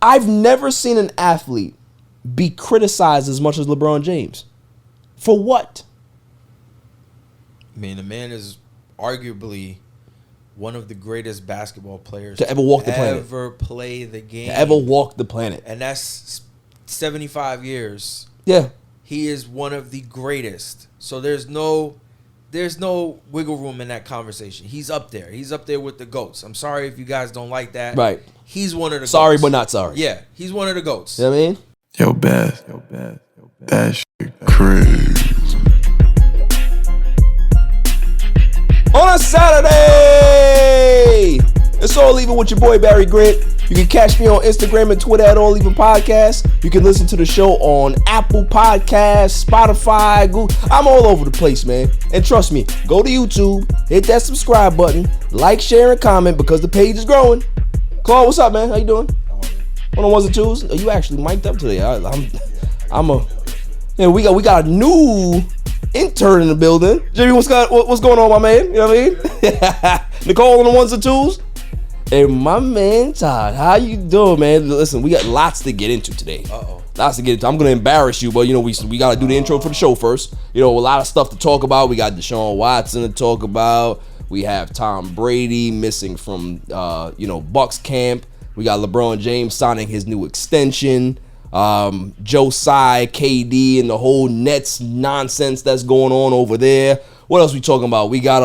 I've never seen an athlete be criticized as much as LeBron James. For what? I mean, the man is arguably one of the greatest basketball players to ever walk the planet. Ever play the game. To ever walk the planet. And that's 75 years. Yeah. He is one of the greatest. So there's no wiggle room in that conversation. He's up there. He's up there with the GOATs. I'm sorry if you guys don't like that. Right. He's one of the sorry, GOATs. But not sorry. Yeah, he's one of the GOATs. You know what I mean? Yo, Beth. That shit crazy. On a Saturday, it's All Even with your boy Barry Grant. You can catch me on Instagram and Twitter at All Even Podcast. You can listen to the show on Apple Podcasts, Spotify, Google. I'm all over the place, man. And trust me, go to YouTube, hit that subscribe button, like, share, and comment because the page is growing. Claude, what's up, man? How you doing? On the ones and twos? Are you actually mic'd up today? We got a new intern in the building. Jimmy, what's going on, my man? You know what I mean? Nicole on the ones and twos. And my man Todd, how you doing, man? Listen, we got lots to get into today. Lots to get into. I'm gonna embarrass you, but you know we gotta do the intro for the show first. You know, a lot of stuff to talk about. We got Deshaun Watson to talk about. We have Tom Brady missing from Bucks camp. We got LeBron James signing his new extension. 𝐥𝐤𝐤𝐿, KD, and the whole Nets nonsense that's going on over there. What else we talking about? We got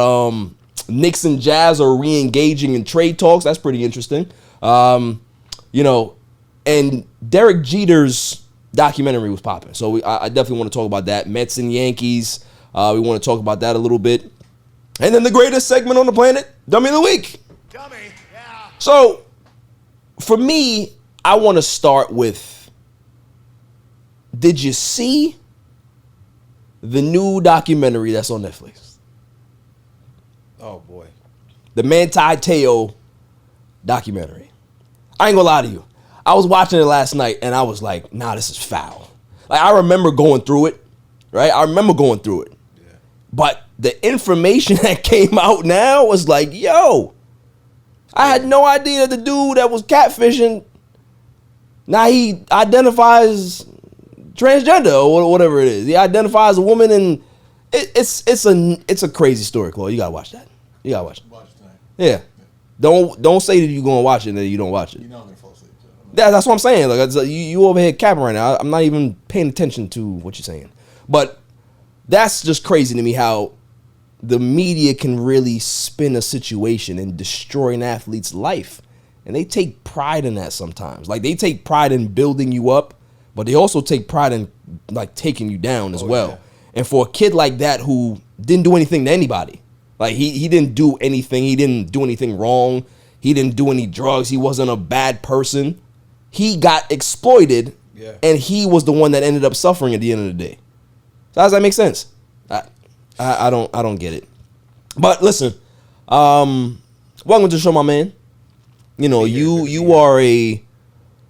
Knicks and Jazz are re-engaging in trade talks. That's pretty interesting. And Derek Jeter's documentary was popping. So I definitely want to talk about that. Mets and Yankees. We want to talk about that a little bit. And then the greatest segment on the planet, Dummy of the Week. Dummy, yeah. So for me, I want to start with, did you see the new documentary that's on Netflix? Oh, boy. The Manti Te'o documentary. I ain't gonna lie to you. I was watching it last night, and I was like, nah, this is foul. Like, I remember going through it, right? Yeah. But the information that came out now was like, yo, I had no idea that the dude that was catfishing, now he identifies transgender or whatever it is. He identifies a woman, and it's a crazy story, Chloe. You gotta watch that. You gotta watch it. Watch it tonight. Yeah. Don't say that you're gonna watch it and then you don't watch it. You know I'm gonna fall asleep. So That's what I'm saying. Like you over here capping right now. I'm not even paying attention to what you're saying. But that's just crazy to me how the media can really spin a situation and destroy an athlete's life. And they take pride in that sometimes. Like, they take pride in building you up, but they also take pride in, like, taking you down as well. Yeah. And for a kid like that who didn't do anything to anybody, like, he didn't do anything. He didn't do anything wrong. He didn't do any drugs. He wasn't a bad person. He got exploited, and he was the one that ended up suffering at the end of the day. So how does that make sense? I don't get it. But listen, welcome to the show, my man. You know, you are a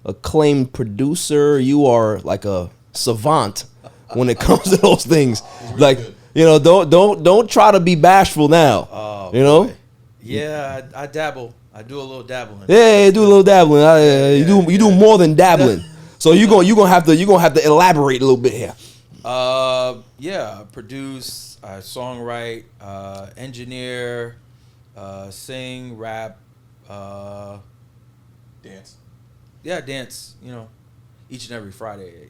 acclaimed producer. You are like a savant when it comes to those things. Really like, good. You know, don't try to be bashful now. Oh, you know? Boy. Yeah, I dabble. I do a little dabbling. Yeah, do a little dabbling. You do more than dabbling. So you're gonna have to elaborate a little bit here. Yeah, produce, songwrite, engineer, sing, rap, dance. Yeah, dance. You know, each and every Friday.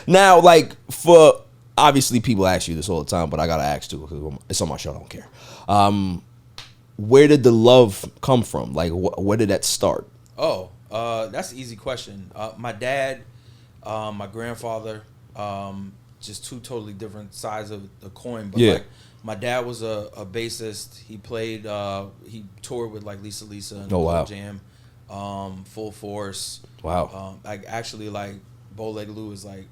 Now, like, for obviously people ask you this all the time, but I gotta ask too because it's on my show. I don't care. Where did the love come from? Like, where did that start? Oh, that's an easy question. My dad, my grandfather, just two totally different sides of the coin. But like, my dad was a bassist. He played. He toured with like Lisa and Pearl Jam, Full Force. Wow. Like actually, like Bo Legaloo is like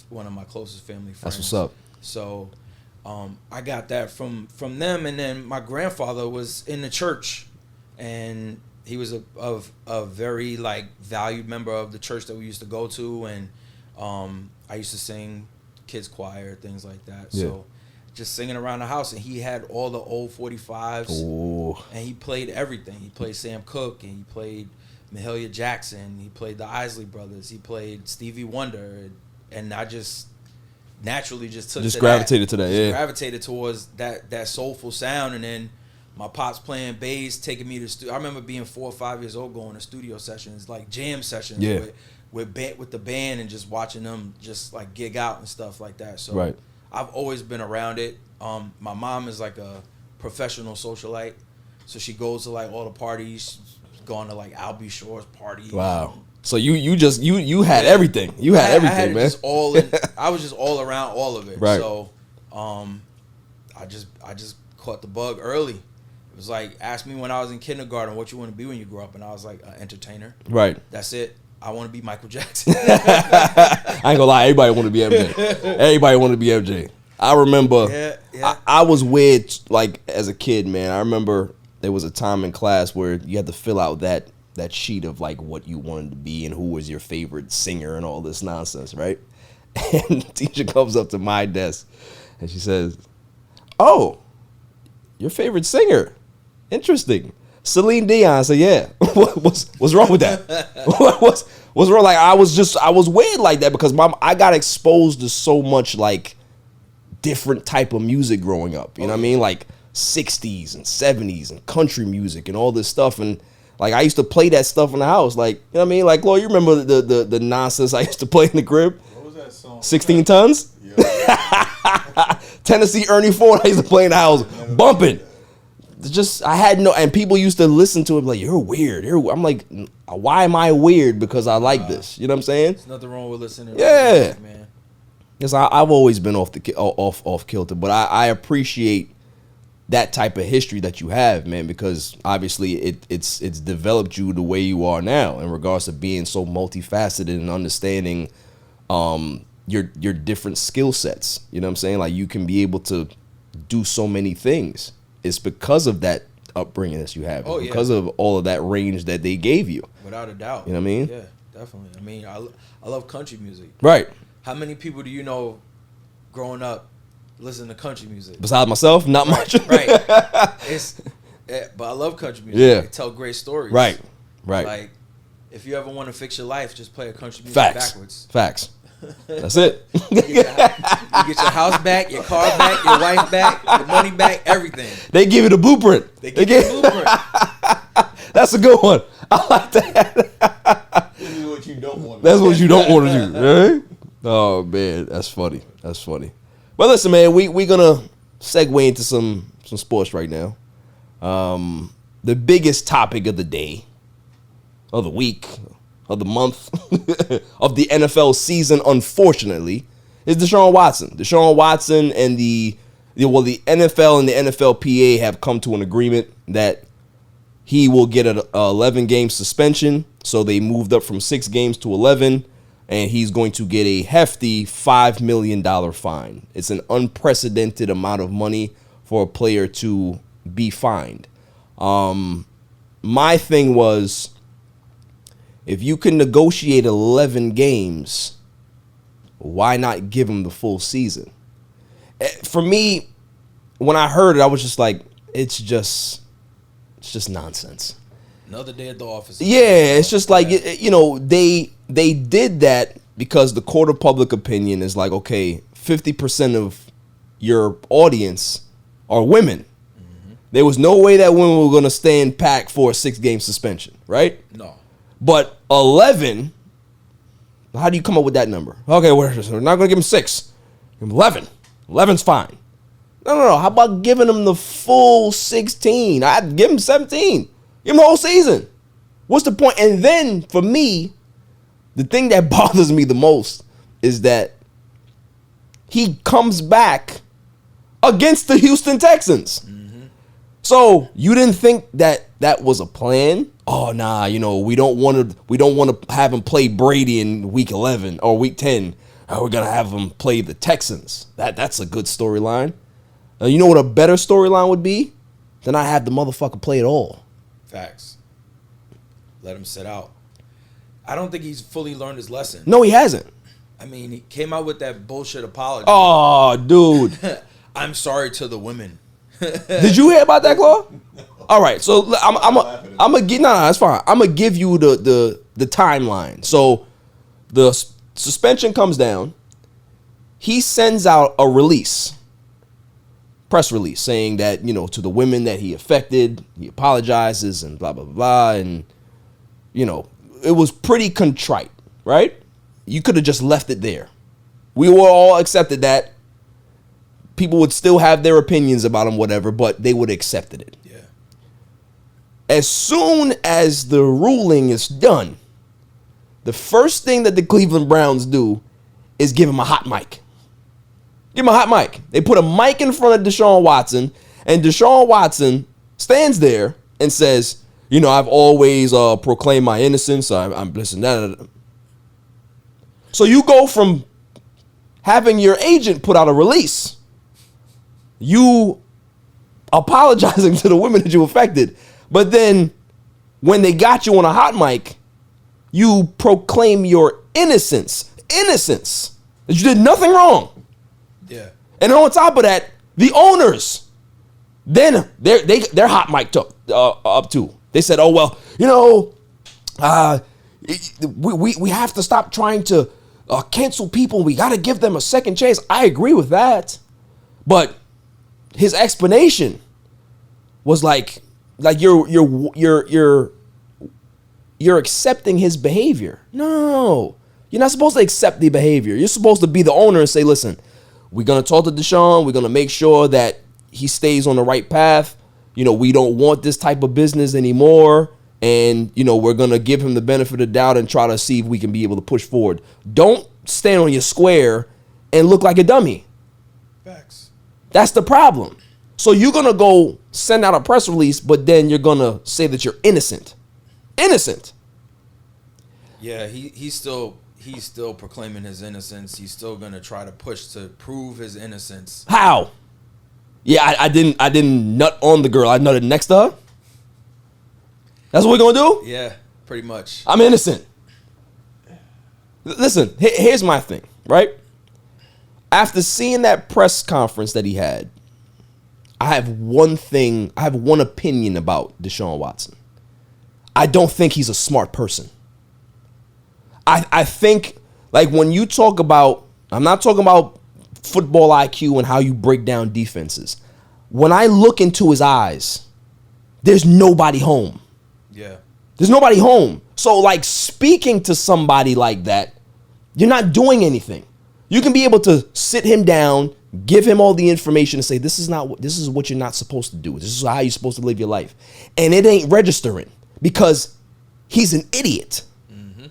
one of my closest family friends. That's what's up. So, I got that from them, and then my grandfather was in the church, and he was a very like valued member of the church that we used to go to, and I used to sing kids choir, things like that. Yeah. So just singing around the house, and he had all the old 45s. Ooh. And he played everything. He played Sam Cooke, and he played Mahalia Jackson. He played the Isley Brothers. He played Stevie Wonder, and I just naturally just gravitated to that. Yeah, gravitated towards that soulful sound, and then my pops playing bass, taking me to studio. I remember being 4 or 5 years old, going to studio sessions, like jam sessions with the band, and just watching them just like gig out and stuff like that. So right. I've always been around it. My mom is like a professional socialite, so she goes to like all the parties. She's gone to like Albie Shore's party. Wow. So you had everything. You had everything, I had man. I was just all around all of it. Right. So I just caught the bug early. It was like, ask me when I was in kindergarten what you want to be when you grow up, and I was like, an entertainer. Right. That's it. I want to be Michael Jackson. I ain't gonna lie, everybody want to be MJ. Everybody want to be MJ. I remember I was weird like as a kid, man. I remember there was a time in class where you had to fill out that sheet of like what you wanted to be and who was your favorite singer and all this nonsense, right? And the teacher comes up to my desk and she says, "Oh, your favorite singer? Interesting. Celine Dion." I said, "Yeah." What's wrong with that? What's wrong? Like I was weird like that because I got exposed to so much like different type of music growing up. You know what I mean? Like 60s and 70s and country music and all this stuff. And like I used to play that stuff in the house. Like, you know what I mean? Like, Lord, you remember the nonsense I used to play in the crib? What was that song? 16 Tons? Yeah. Tennessee Ernie Ford, I used to play in the house, bumping. I had no, and people used to listen to it like, you're weird. I'm like, why am I weird? Because I like this. You know what I'm saying? There's nothing wrong with listening. Yeah. Man. Yes, I've always been off kilter, but I appreciate that type of history that you have, man, because obviously it's developed you the way you are now in regards to being so multifaceted and understanding your different skill sets. You know what I'm saying? Like you can be able to do so many things. It's because of that upbringing that you have. Oh, because of all of that range that they gave you. Without a doubt. You know what I mean? Yeah, definitely. I mean, I love country music. Right. How many people do you know growing up listen to country music? Besides myself, not much. Right. But I love country music. Yeah. They tell great stories. Right. Like, if you ever want to fix your life, just play a country music backwards. Facts. That's it. You get your house back, your car back, your wife back, your money back, everything. They give you the blueprint. They give you the blueprint. That's a good one. I like that. This is what you don't want to do. That's what you don't want to do, right? Oh man, that's funny. That's funny. But listen, man, we gonna segue into some sports right now. The biggest topic of the day, of the week, of the month, of the NFL season, unfortunately, is Deshaun Watson. Deshaun Watson and the NFL and the NFLPA have come to an agreement that he will get an 11-game suspension. So they moved up from 6 games to 11, and he's going to get a hefty $5 million fine. It's an unprecedented amount of money for a player to be fined. My thing was, if you can negotiate 11 games, why not give him the full season? For me, when I heard it, I was just like, it's just nonsense. Another day at the office. Yeah, it's just like, you know, they did that because the court of public opinion is like, okay, 50% of your audience are women. Mm-hmm. There was no way that women were going to stand pat for a 6-game suspension, right? No. But 11, how do you come up with that number? Okay, we're not going to give him 6. Give him 11. 11's fine. No. How about giving him the full 16? I'd give him 17. Give him the whole season. What's the point? And then, for me, the thing that bothers me the most is that he comes back against the Houston Texans. Mm-hmm. So you didn't think that was a plan? Oh nah, you know, we don't want to have him play Brady in week 11 or week 10. We're gonna have him play the Texans. That's a good storyline. You know what a better storyline would be? Then I have the motherfucker play it all. Facts. Let him sit out. I don't think he's fully learned his lesson. No, he hasn't. I mean, he came out with that bullshit apology. Oh, dude. I'm sorry to the women. Did you hear about that, Claw? All right, so I'm gonna give. No, that's fine. I'm gonna give you the timeline. So the suspension comes down. He sends out a press release, saying that, to the women that he affected, he apologizes and blah blah blah, and it was pretty contrite, right? You could have just left it there. We were all accepted that. People would still have their opinions about him, whatever, but they would have accepted it. Yeah. As soon as the ruling is done, the first thing that the Cleveland Browns do is give him a hot mic. Give him a hot mic. They put a mic in front of Deshaun Watson, and Deshaun Watson stands there and says, I've always proclaimed my innocence. I'm listening. That. So you go from having your agent put out a release, you apologizing to the women that you affected, but then when they got you on a hot mic, you proclaim your innocence, that you did nothing wrong. Yeah. And on top of that, the owners, then they're hot mic'd up too. They said, oh, well, we have to stop trying to cancel people. We got to give them a second chance. I agree with that. But his explanation was like you're accepting his behavior. No, you're not supposed to accept the behavior. You're supposed to be the owner and say, listen, we're going to talk to Deshaun. We're going to make sure that he stays on the right path. We don't want this type of business anymore. And, we're going to give him the benefit of the doubt and try to see if we can be able to push forward. Don't stand on your square and look like a dummy. Facts. That's the problem. So you're going to go send out a press release, but then you're going to say that you're innocent. Yeah, he's still proclaiming his innocence. He's still going to try to push to prove his innocence. How? Yeah, I didn't nut on the girl. I nutted next to her. That's what we're going to do? Yeah, pretty much. I'm innocent. Listen, here's my thing, right? After seeing that press conference that he had, I have one opinion about Deshaun Watson. I don't think he's a smart person. I think, like, when you talk about, I'm not talking about football IQ and how you break down defenses. When I look into his eyes, there's nobody home. Yeah. There's nobody home. So, like, speaking to somebody like that, you're not doing anything. You can be able to sit him down, give him all the information and say, this is what you're not supposed to do. This is how you're supposed to live your life. And it ain't registering because he's an idiot. Mm-hmm.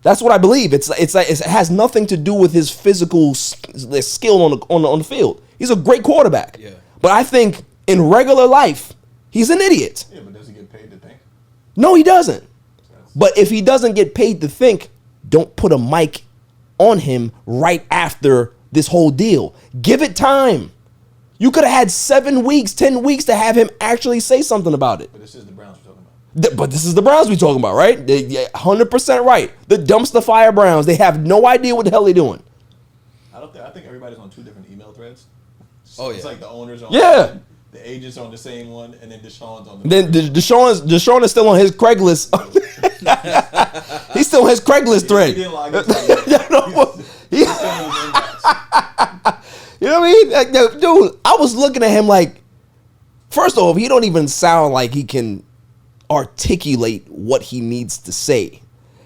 That's what I believe. It's like it has nothing to do with his physical skill on the field. He's a great quarterback. Yeah. But I think in regular life, he's an idiot. Yeah, but does he get paid to think? No, he doesn't. But if he doesn't get paid to think, don't put a mic on him right after this whole deal. Give it time. You could have had 7 weeks, 10 weeks to have him actually say something about it. But this is the Browns we're talking about. But this is the Browns we're talking about, right? 100% right. The dumpster fire Browns. They have no idea what the hell they're doing. I think everybody's on 2 different email threads. Oh, yeah. It's like the owners on Yeah. the agents on the same one, and then Deshaun's on the Then Deshaun is still on his Craigslist. He's still on his Craigslist thread. He didn't log into it. He's sending his inbox. You know what I mean? Like, dude, I was looking at him like, first off, he don't even sound like he can articulate what he needs to say.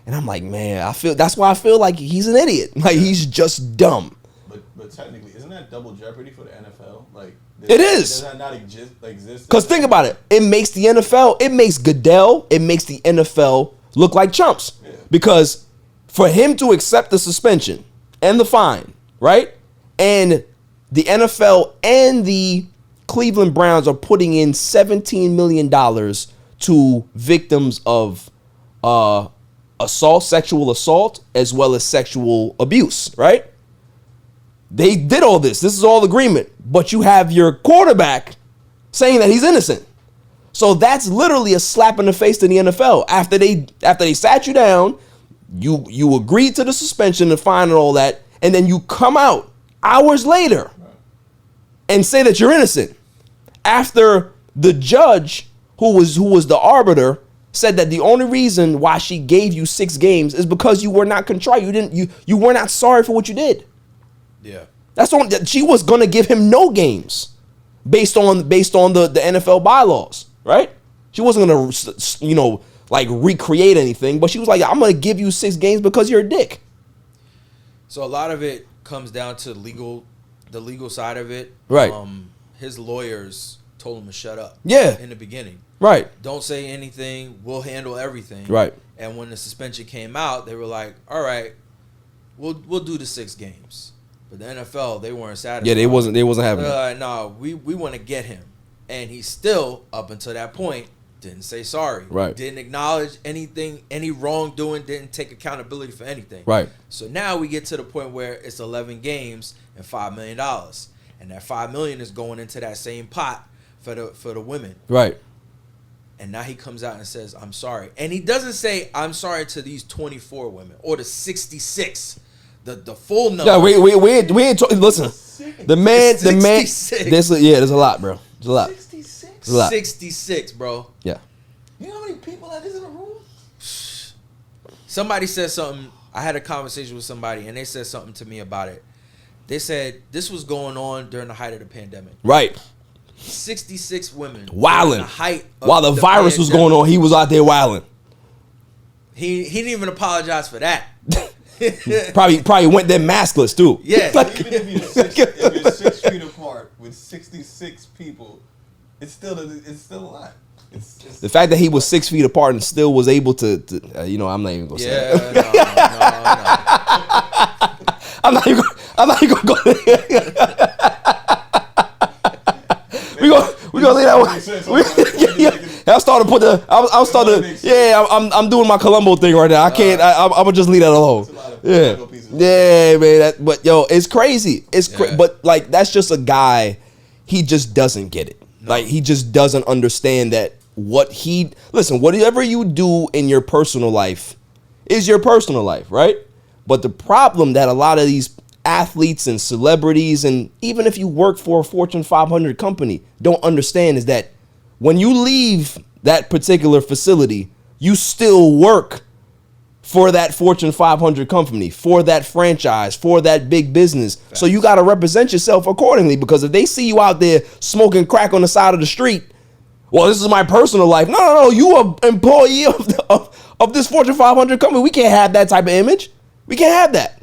And I'm like, man, that's why I feel like he's an idiot. Like, he's just dumb. But technically, isn't that double jeopardy for the NFL? Like, it is. Does that not exist? Because think about it. It makes the NFL, it makes Goodell, it makes the NFL look like chumps. Yeah. Because for him to accept the suspension and the fine, right? And the NFL and the Cleveland Browns are putting in $17 million to victims of assault, sexual assault, as well as sexual abuse, right? They did all this. This is all agreement. But you have your quarterback saying that he's innocent. So that's literally a slap in the face to the NFL. After they sat you down, you agreed to the suspension, the fine and all that, and then you come out hours later and say that you're innocent after the judge who was the arbiter said that the only reason why she gave you 6 games is because you were not contrite. You were not sorry for what you did. Yeah. That's on. She was gonna give him no games based on the NFL bylaws, right? She wasn't gonna like recreate anything, but she was like, I'm gonna give you 6 games because you're a dick. So a lot of it comes down to the legal side of it. Right. His lawyers told him to shut up. Yeah. In the beginning. Right. Don't say anything. We'll handle everything. Right. And when the suspension came out, they were like, all right, we'll do the 6 games. But the NFL, they weren't satisfied. Yeah, they wasn't having it. No, we want to get him. And he still, up until that point, didn't say sorry. Right. Didn't acknowledge anything, any wrongdoing, didn't take accountability for anything. Right. So now we get to the point where it's 11 games and $5 million. And that $5 million is going into that same pot for the women. Right. And now he comes out and says, I'm sorry. And he doesn't say, I'm sorry to these 24 women or the 66. The full number. Yeah, we ain't talking. Listen, the man. There's a lot, bro. There's a lot. 66? There's a lot. 66, bro. Yeah. You know how many people that is in a room? Somebody said something. I had a conversation with somebody, and they said something to me about it. They said this was going on during the height of the pandemic. Right. 66 women. Wilding. The height of while the virus was going on, he was out there wilding. He didn't even apologize for that. probably went there maskless too. Yeah. Even if you're 6 feet apart with 66 people, it's still a lot. It's The fact that he was 6 feet apart and still was able to I'm not even gonna say it. No. I'm not even gonna go there. We gonna leave that one. I started to put the. I started. Yeah, I'm doing my Columbo thing right now. I can't. I'm gonna just leave that alone. Yeah, man. But yo, it's crazy. But like that's just a guy. He just doesn't get it. No. Like he just doesn't understand that whatever you do in your personal life is your personal life, right? But the problem that a lot of these athletes and celebrities, and even if you work for a Fortune 500 company, don't understand is that when you leave that particular facility, you still work for that Fortune 500 company, for that franchise, for that big business. Facts. So you got to represent yourself accordingly, because if they see you out there smoking crack on the side of the street, well, this is my personal life. No, you are an employee of this Fortune 500 company. We can't have that type of image. We can't have that.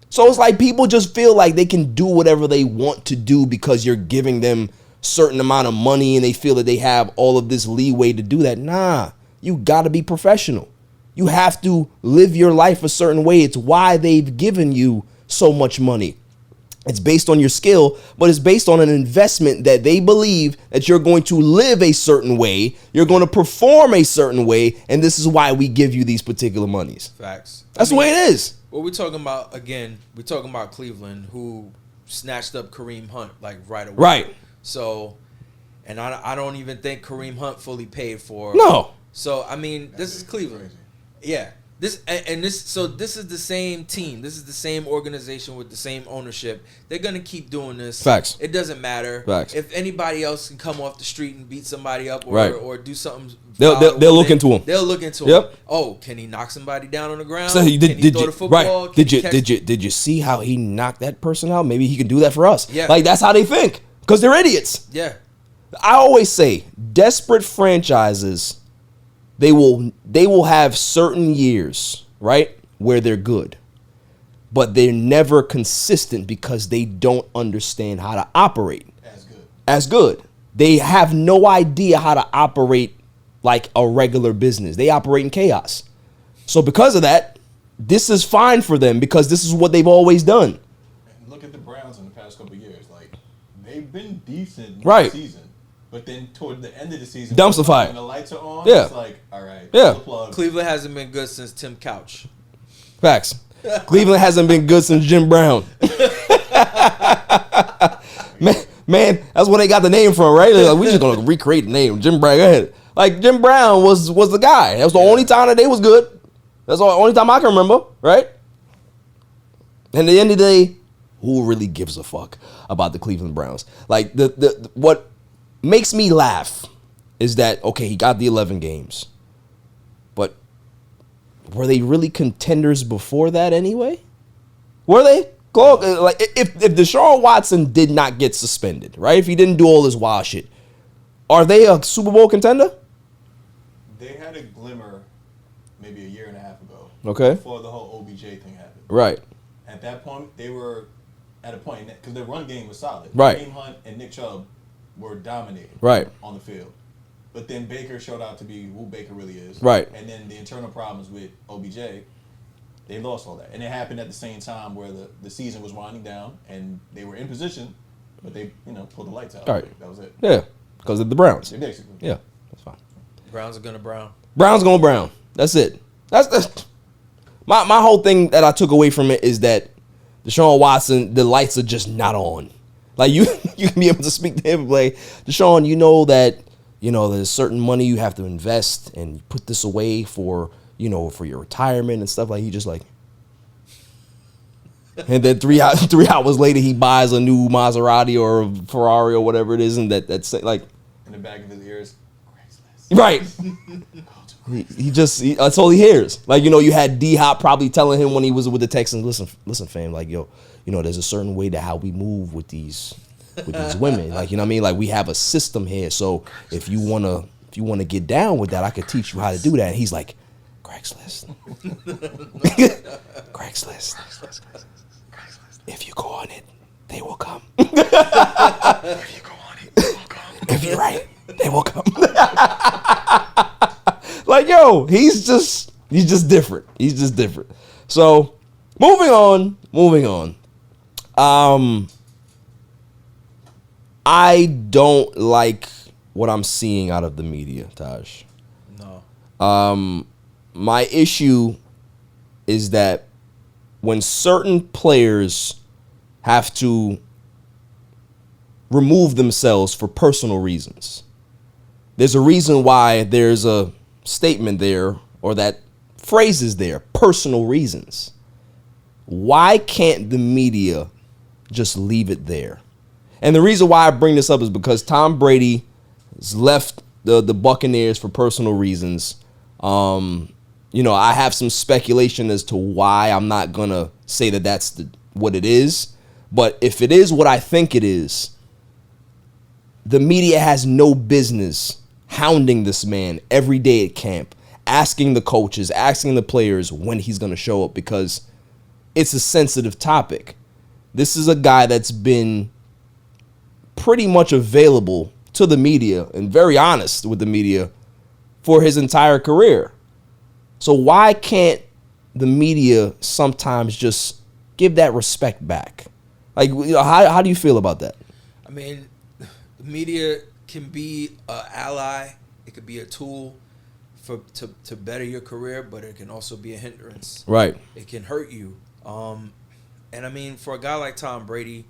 So it's like people just feel like they can do whatever they want to do because you're giving them certain amount of money and they feel that they have all of this leeway to do that. Nah, you got to be professional. You have to live your life a certain way. It's why they've given you so much money. It's based on your skill, but it's based on an investment that they believe that you're going to live a certain way, you're going to perform a certain way, and this is why we give you these particular monies. Facts. That's the way it is. What we're talking about, again, we're talking about Cleveland, who snatched up Kareem Hunt like right away. Right. So, and I don't even think Kareem Hunt fully paid for. No. So, I mean, this is Cleveland. Yeah. This is the same team. This is the same organization with the same ownership. They're gonna keep doing this. Facts. It doesn't matter. Facts. If anybody else can come off the street and beat somebody up or do something, they'll look into him. They'll look into him. Oh, can he knock somebody down on the ground? So can he throw the football? Right. Did you see how he knocked that person out? Maybe he can do that for us. Yeah. Like that's how they think, because they're idiots. Yeah. I always say desperate franchises, they will have certain years, right, where they're good, but they're never consistent because they don't understand how to operate as good. They have no idea how to operate like a regular business. They operate in chaos. So because of that, this is fine for them because this is what they've always done. And look at the Browns in the past couple of years. Like, they've been decent right. season. But then toward the end of the season, dumpster fire. When the lights are on, yeah. It's like, all right, yeah. Cleveland hasn't been good since Tim Couch. Facts. Cleveland hasn't been good since Jim Brown. man, that's where they got the name from, right? Like, we just gonna recreate the name. Jim Brown. Go ahead. Like Jim Brown was the guy. That was the only time that they was good. That's the only time I can remember, right? And at the end of the day, who really gives a fuck about the Cleveland Browns? Like the what makes me laugh is that, okay, he got the 11 games, but were they really contenders before that anyway? Were they? Like if Deshaun Watson did not get suspended, right? If he didn't do all this wild shit, are they a Super Bowl contender? They had a glimmer maybe a year and a half ago. Okay. Before the whole OBJ thing happened. Right. At that point, they were at a point because their run game was solid. Right. Kareem Hunt and Nick Chubb were dominating. Right. On the field. But then Baker showed out to be who Baker really is. Right. And then the internal problems with OBJ, they lost all that. And it happened at the same time where the season was winding down and they were in position, but they, pulled the lights out. All right. That was it. Yeah. Because of the Browns. Yeah, basically. Yeah. That's fine. Browns are gonna Brown. Browns going Brown. That's it. That's my whole thing that I took away from it is that Deshaun Watson, the lights are just not on. Like you can be able to speak to him and play, Deshaun, you know that, there's certain money you have to invest and you put this away for, for your retirement and stuff. Like he just like, and then 3 hours later he buys a new Maserati or a Ferrari or whatever it is, and that's like in the back of his ears, Craigslist. Right. He that's all he hears. Like, you had D-Hop probably telling him when he was with the Texans, listen, fam, like, there's a certain way to how we move with these women. Like, you know what I mean? Like, we have a system here. So if you wanna get down with that, I could teach you how to do that. And he's like, Craigslist. Craigslist. If you go on it, they will come. If you go on it, they will come. If you're right, they will come. Like, he's just different. He's just different. So, moving on. I don't like what I'm seeing out of the media, Taj. No. My issue is that when certain players have to remove themselves for personal reasons, there's a reason why there's a statement there or that phrase is there, personal reasons. Why can't the media just leave it there? And the reason why I bring this up is because Tom Brady has left the Buccaneers for personal reasons. I have some speculation as to why. I'm not going to say that that's what it is. But if it is what I think it is, the media has no business hounding this man every day at camp, asking the coaches, asking the players when he's going to show up, because it's a sensitive topic. This is a guy that's been pretty much available to the media and very honest with the media for his entire career. So why can't the media sometimes just give that respect back? Like, how do you feel about that? I mean, the media can be an ally. It could be a tool to better your career, but it can also be a hindrance. Right. It can hurt you. And I mean, for a guy like Tom Brady,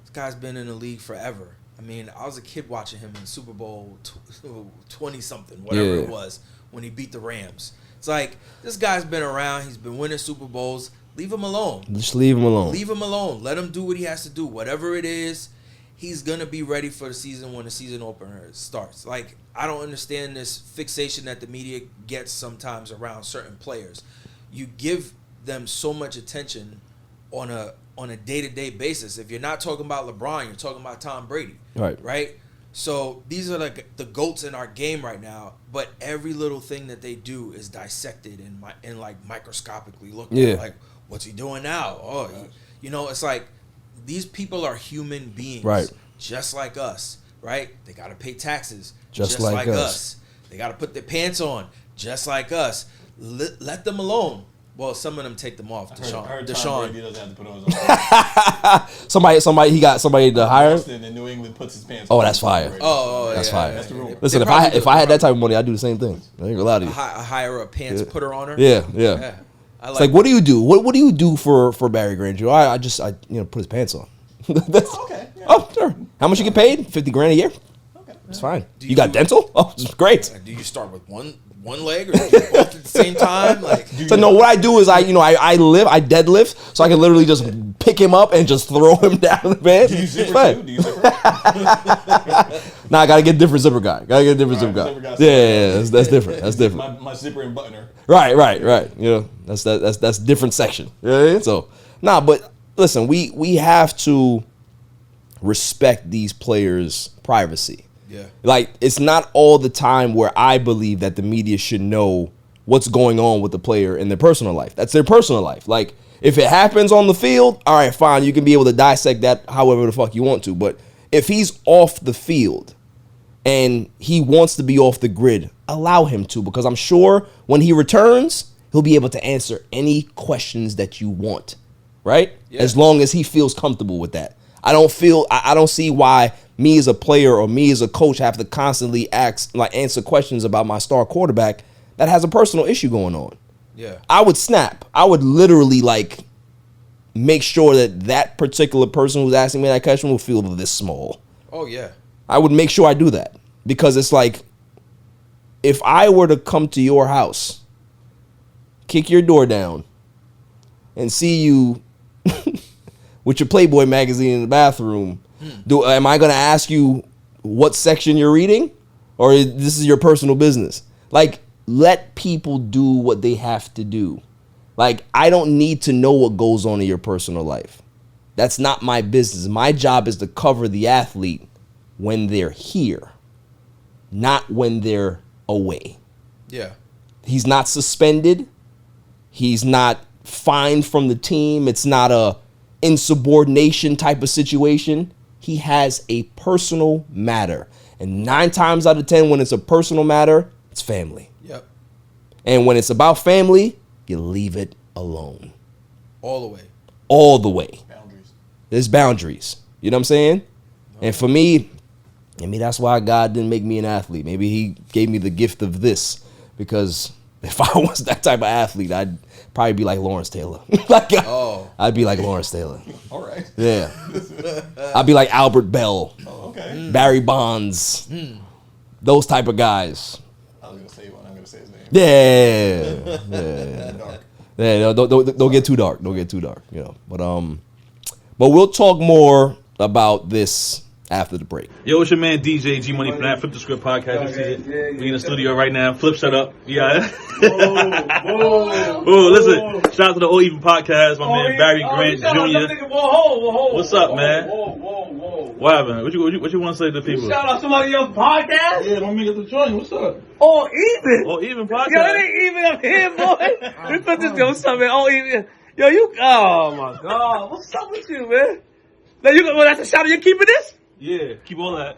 this guy's been in the league forever. I mean, I was a kid watching him in Super Bowl 20-something, whatever it was, when he beat the Rams. It's like, this guy's been around. He's been winning Super Bowls. Leave him alone. Just leave him alone. Leave him alone. Let him do what he has to do. Whatever it is, he's going to be ready for the season when the season opener starts. Like, I don't understand this fixation that the media gets sometimes around certain players. You give them so much attention on a day-to-day basis. If you're not talking about LeBron, you're talking about Tom Brady. Right? So these are like the GOATs in our game right now, but every little thing that they do is dissected and like microscopically looked at. Like, what's he doing now? Oh, it's like these people are human beings, right? Just like us, right? They got to pay taxes, just like us. They got to put their pants on, just like us. Let them alone. Well, some of them take them off. Deshaun. He doesn't have to put on his own. somebody, he got somebody to hire. And New England puts his pants on. Oh, that's fire. That's fire. That's the rule. Listen, if I had that type of money, I'd do the same thing. I ain't gonna lie to you. I hire a pants putter on her. Yeah. It's like, what do you do? What do you do for Barry Granger? I put his pants on. Okay. Yeah. Oh, sure. How much you get paid? $50,000 a year. Okay. It's fine. You got dental? Oh, it's great. Do you start with one one leg or both at the same time? Like, so no, what I do is I deadlift, so I can literally just pick him up and just throw him down the bed. Do you zipper too? Do you zipper? Nah, I gotta get a different zipper guy. Yeah, that's different. That's different. My zipper and buttoner. Right. You know, that's different section. Yeah. So but listen, we have to respect these players' privacy. yeah, Like, it's not all the time where I believe that the media should know what's going on with the player in their personal life. That's their personal life. Like, if it happens on the field, all right, fine. You can be able to dissect that however the fuck you want to. But if he's off the field and he wants to be off the grid, allow him to, because I'm sure when he returns, he'll be able to answer any questions that you want, right? Yeah. As long as he feels comfortable with that. I don't see why me as a player or me as a coach have to constantly answer questions about my star quarterback that has a personal issue going on. yeah. I would snap. I would literally make sure that particular person who's asking me that question will feel this small. Oh yeah. I would make sure I do that, because it's like, if I were to come to your house, kick your door down, and see you with your Playboy magazine in the bathroom, am I going to ask you what section you're reading? Or this is your personal business? Like, let people do what they have to do. Like, I don't need to know what goes on in your personal life. That's not my business. My job is to cover the athlete when they're here, not when they're away. Yeah. He's not suspended. He's not fined from the team. It's not a insubordination type of situation. He has a personal matter. And 9 times out of 10, when it's a personal matter, it's family. Yep. And when it's about family, you leave it alone. All the way. All the way. Boundaries. There's boundaries. You know what I'm saying? And for me, that's why God didn't make me an athlete. Maybe he gave me the gift of this, because if I was that type of athlete, I'd probably be like Lawrence Taylor. I'd be like Lawrence Taylor. All right. Yeah. I'd be like Albert Bell, Oh, okay. Barry Bonds, those type of guys. I was gonna say one. I'm gonna say his name. Yeah. Dark. Yeah, don't get too dark. Don't get too dark, you know. But we'll talk more about this after the break. Yo, it's your man DJ G Money from that Flip the Script podcast. You see it? We in the studio right now. Flip, shut up. Yeah. Whoa, listen. Shout out to the All Even podcast. My man Barry Grant Jr. What's up, man? What happened? What you want to say to the people? Shout out somebody else's podcast. Yeah, don't make it to join. What's up? All even. All Even podcast. Yo, it ain't even up here, boy. We put this. Yo, what's up, man? All even. Yo, you. Oh my God. What's up with you, man? Now that's a shout out. You keeping this? Yeah, keep all that.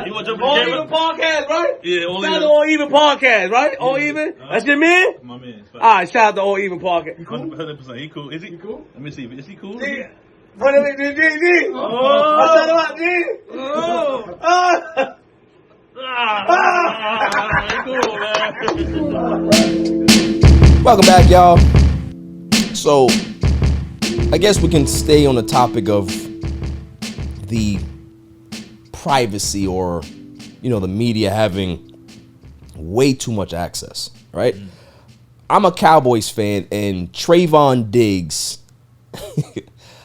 You want to jump All on the even camera? podcast, right? Yeah, all Shout out even. to All Even podcast, right? All even. That's your man. My man. All right, shout out to All Even podcast. 100%. He cool. Is he cool? Let me see. Is he cool? Yeah. What are we doing, G? What's that about, G? Welcome back, y'all. So, I guess we can stay on the topic of the privacy, or, the media having way too much access, right? I'm a Cowboys fan, and Trayvon Diggs,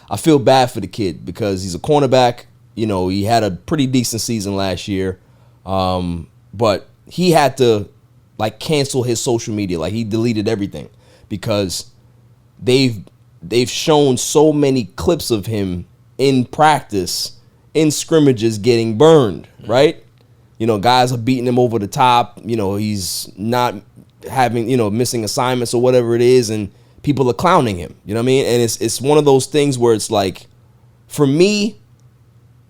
I feel bad for the kid because he's a cornerback. He had a pretty decent season last year, but he had to cancel his social media. He deleted everything because they've shown so many clips of him in practice, in scrimmages, getting burned, right? Guys are beating him over the top. He's not having, missing assignments or whatever it is, and people are clowning him. You know what I mean? And it's one of those things where it's like, for me,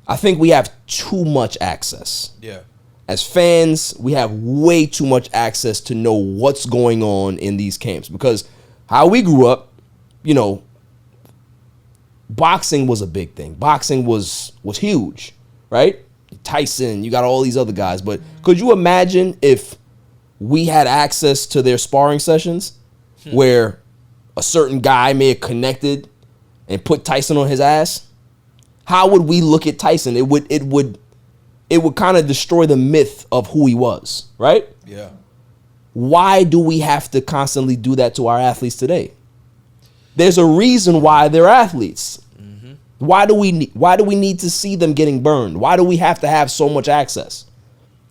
I think we have too much access. Yeah. As fans, we have way too much access to know what's going on in these camps, because how we grew up, boxing was a big thing. Boxing was huge, right? Tyson, you got all these other guys. But could you imagine if we had access to their sparring sessions where a certain guy may have connected and put Tyson on his ass? How would we look at Tyson? It would kind of destroy the myth of who he was, right? Yeah. why do we have to constantly do that to our athletes today? There's a reason why they're athletes. Why do we need to see them getting burned? Why do we have to have so much access?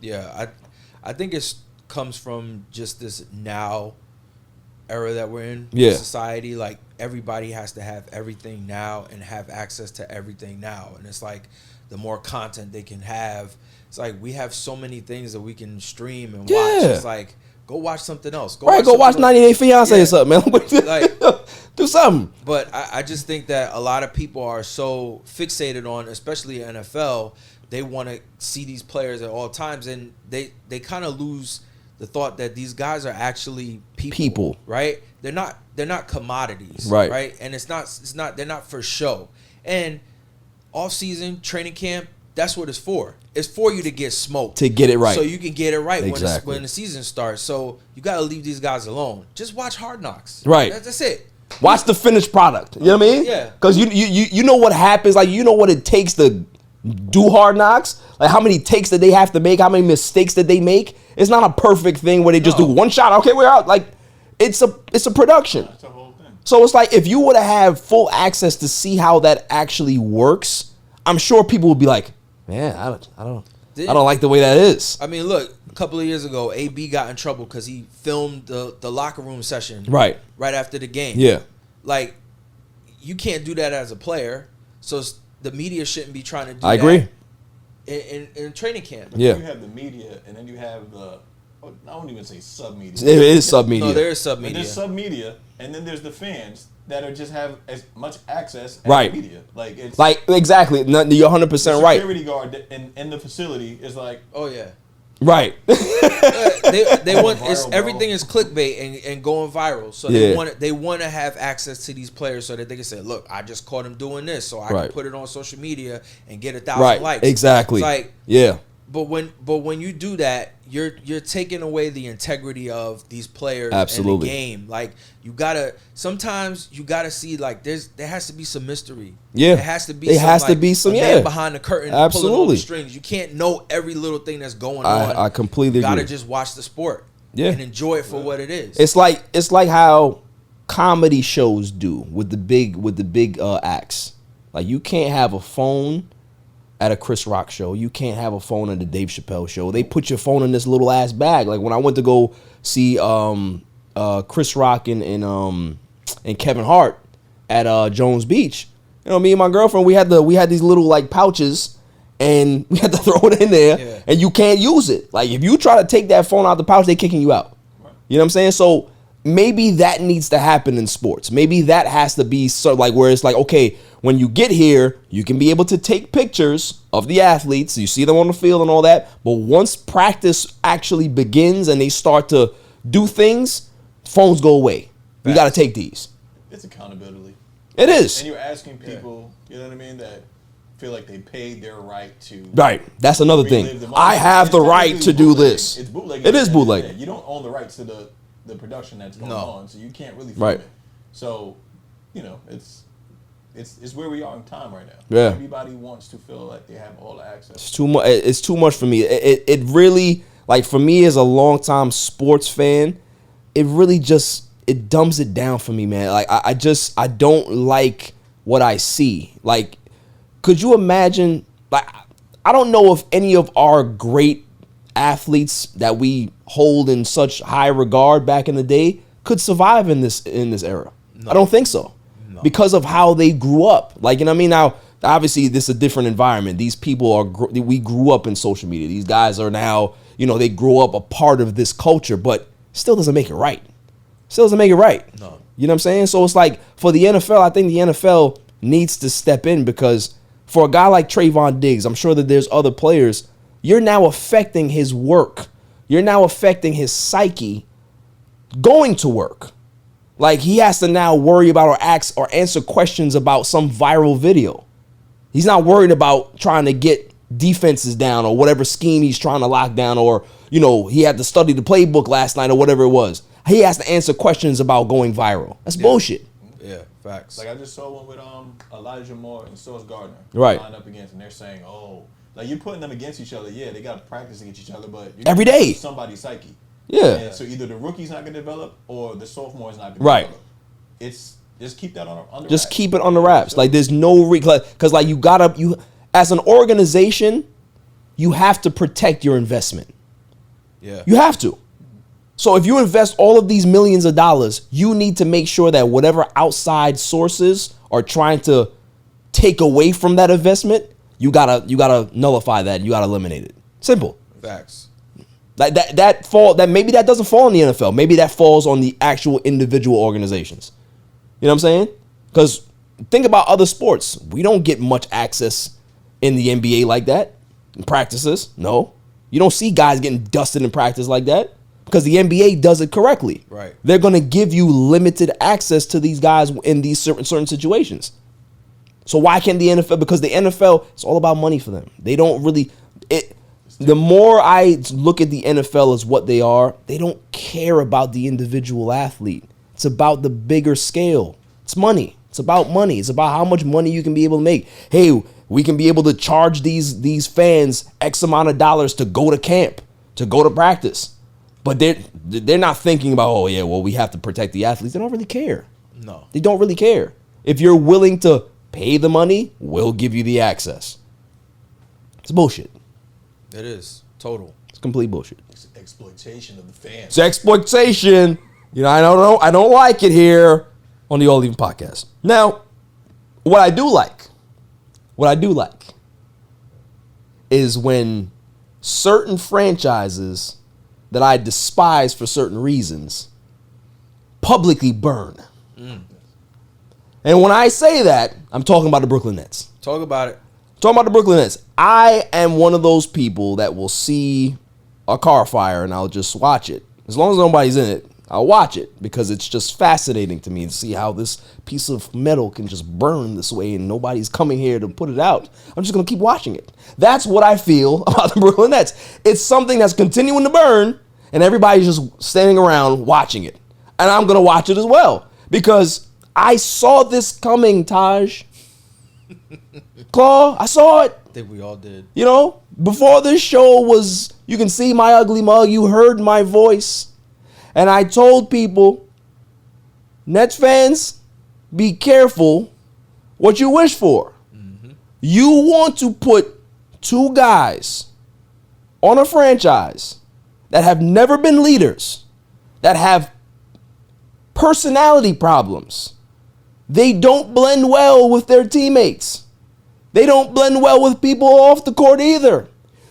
Yeah, I think it comes from just this now era that we're in society. Like, everybody has to have everything now and have access to everything now. And it's like, the more content they can have, it's like we have so many things that we can stream and watch. It's like, go watch something else. Go watch 90 Day Fiancé or something, man. Like, do something. But I just think that a lot of people are so fixated on, especially NFL, they want to see these players at all times, and they kind of lose the thought that these guys are actually people, right? They're not commodities, right? And they're not for show. And off season training camp, that's what it's for. It's for you to get smoked, to get it right, so you can get it right when the season starts. So you got to leave these guys alone. Just watch Hard Knocks, right? That's it. Watch the finished product. You know what I mean? Yeah. Because you know what happens. Like, you know what it takes to do Hard Knocks. Like, how many takes that they have to make, how many mistakes that they make. It's not a perfect thing where they just do one shot. Okay, we're out. Like, it's a production. That's the whole thing. So it's like, if you would have full access to see how that actually works, I'm sure people would be like, man, I don't like the way that is. I mean, look, a couple of years ago, AB got in trouble because he filmed the locker room session right after the game. Yeah. Like, you can't do that as a player, so the media shouldn't be trying to do that. I agree. In training camp. Yeah. You have the media, and then you have the, I won't even say sub-media. It is sub-media. No, there is sub-media. There's sub-media, and then there's the fans that are just have as much access as right. the media. Like, it's exactly. You're 100% right. The security guard in the facility is like, oh yeah. Right. they want everything is clickbait and going viral. So they want to have access to these players so that they can say, look, I just caught him doing this, so I can put it on social media and get 1,000 likes. Exactly. It's like, yeah. But when you do that, you're taking away the integrity of these players Absolutely. and the game. Like, sometimes you gotta see, like, there has to be some mystery. Yeah. There has to be some man behind the curtain pulling all the strings. You can't know every little thing that's going on. I completely agree. You gotta just watch the sport. Yeah. And enjoy it for what it is. It's like how comedy shows do with the big acts. Like, you can't have a phone at a Chris Rock show. You can't have a phone at the Dave Chappelle show. They put your phone in this little ass bag. Like, when I went to go see Chris Rock and Kevin Hart at Jones Beach, you know, me and my girlfriend, we had these little like pouches, and we had to throw it in there, and you can't use it. Like, if you try to take that phone out the pouch, they kicking you out. Right. You know what I'm saying? So maybe that needs to happen in sports. Maybe that has to be like where it's like, okay, when you get here, you can be able to take pictures of the athletes. You see them on the field and all that. But once practice actually begins and they start to do things, phones go away. You got to take these. It's accountability. It is. And you're asking people, you know what I mean, that feel like they paid their right to. Right. That's another thing. I have the right to do this. It's bootlegging. It is bootlegging. You don't own the rights to the production that's going on, so you can't really film right. it. So, you know, it's where we are in time right now. Yeah. Everybody wants to feel like they have all the access. It's too much. It's too much for me. It really, like, for me as a longtime sports fan, it really just it dumbs it down for me, man. Like, I don't like what I see. Like, could you imagine? Like, I don't know if any of our great athletes that we hold in such high regard back in the day could survive in this era. No. I don't think so. No. Because of how they grew up. Like, you know what I mean? Now, obviously, this is a different environment. These people we grew up in social media. These guys are now, you know, they grew up a part of this culture, but still doesn't make it right. Still doesn't make it right. No. You know what I'm saying? So it's like, for the NFL, I think the NFL needs to step in, because for a guy like Trayvon Diggs, I'm sure that there's other players, you're now affecting his work. You're now affecting his psyche going to work. Like, he has to now worry about or ask or answer questions about some viral video. He's not worried about trying to get defenses down or whatever scheme he's trying to lock down, or, you know, he had to study the playbook last night or whatever it was. He has to answer questions about going viral. That's bullshit. Yeah, facts. Like, I just saw one with Elijah Moore and Sauce Gardner. Right. Lined up against, and they're saying, oh, like, you're putting them against each other. Yeah, they got to practice against each other, but you're every day. somebody's psyche. Yeah. And so either the rookie's not going to develop or the sophomore's not going to Right. develop. It's just keep that on the Just wraps. keep it on the wraps. Sure. Like there's no because like you as an organization, you have to protect your investment. Yeah. You have to. So if you invest all of these millions of dollars, you need to make sure that whatever outside sources are trying to take away from that investment, you gotta nullify that. You gotta eliminate it. Simple. Facts. Like that maybe that doesn't fall on the NFL. Maybe that falls on the actual individual organizations. You know what I'm saying? Because think about other sports. We don't get much access in the NBA like that. In practices, no. You don't see guys getting dusted in practice like that because the NBA does it correctly. Right. They're going to give you limited access to these guys in these certain situations. So why can't the NFL? Because the NFL, it's all about money for them. They don't really the more I look at the NFL as what they are, they don't care about the individual athlete. It's about the bigger scale. It's money. It's about money. It's about how much money you can be able to make. Hey, we can be able to charge these fans X amount of dollars to go to camp, to go to practice. But they're not thinking about, oh yeah, well, we have to protect the athletes. They don't really care. No. They don't really care. If you're willing to pay the money, we'll give you the access. It's bullshit. It is. Total. It's complete bullshit. It's exploitation of the fans. It's exploitation. You know, I don't like it here on the All Even podcast. Now, what I do like is when certain franchises that I despise for certain reasons publicly burn. And when I say that, I'm talking about the Brooklyn Nets. Talk about it. Talking about the Brooklyn Nets. I am one of those people that will see a car fire and I'll just watch it. As long as nobody's in it, I'll watch it because it's just fascinating to me to see how this piece of metal can just burn this way and nobody's coming here to put it out. I'm just going to keep watching it. That's what I feel about the Brooklyn Nets. It's something that's continuing to burn and everybody's just standing around watching it. And I'm going to watch it as well because I saw this coming, Taj. Claw, I saw it. I think we all did. You know, before this show was, you can see my ugly mug, you heard my voice. And I told people, Nets fans, be careful what you wish for. You want to put two guys on a franchise that have never been leaders, that have personality problems. They don't blend well with their teammates. They don't blend well with people off the court either.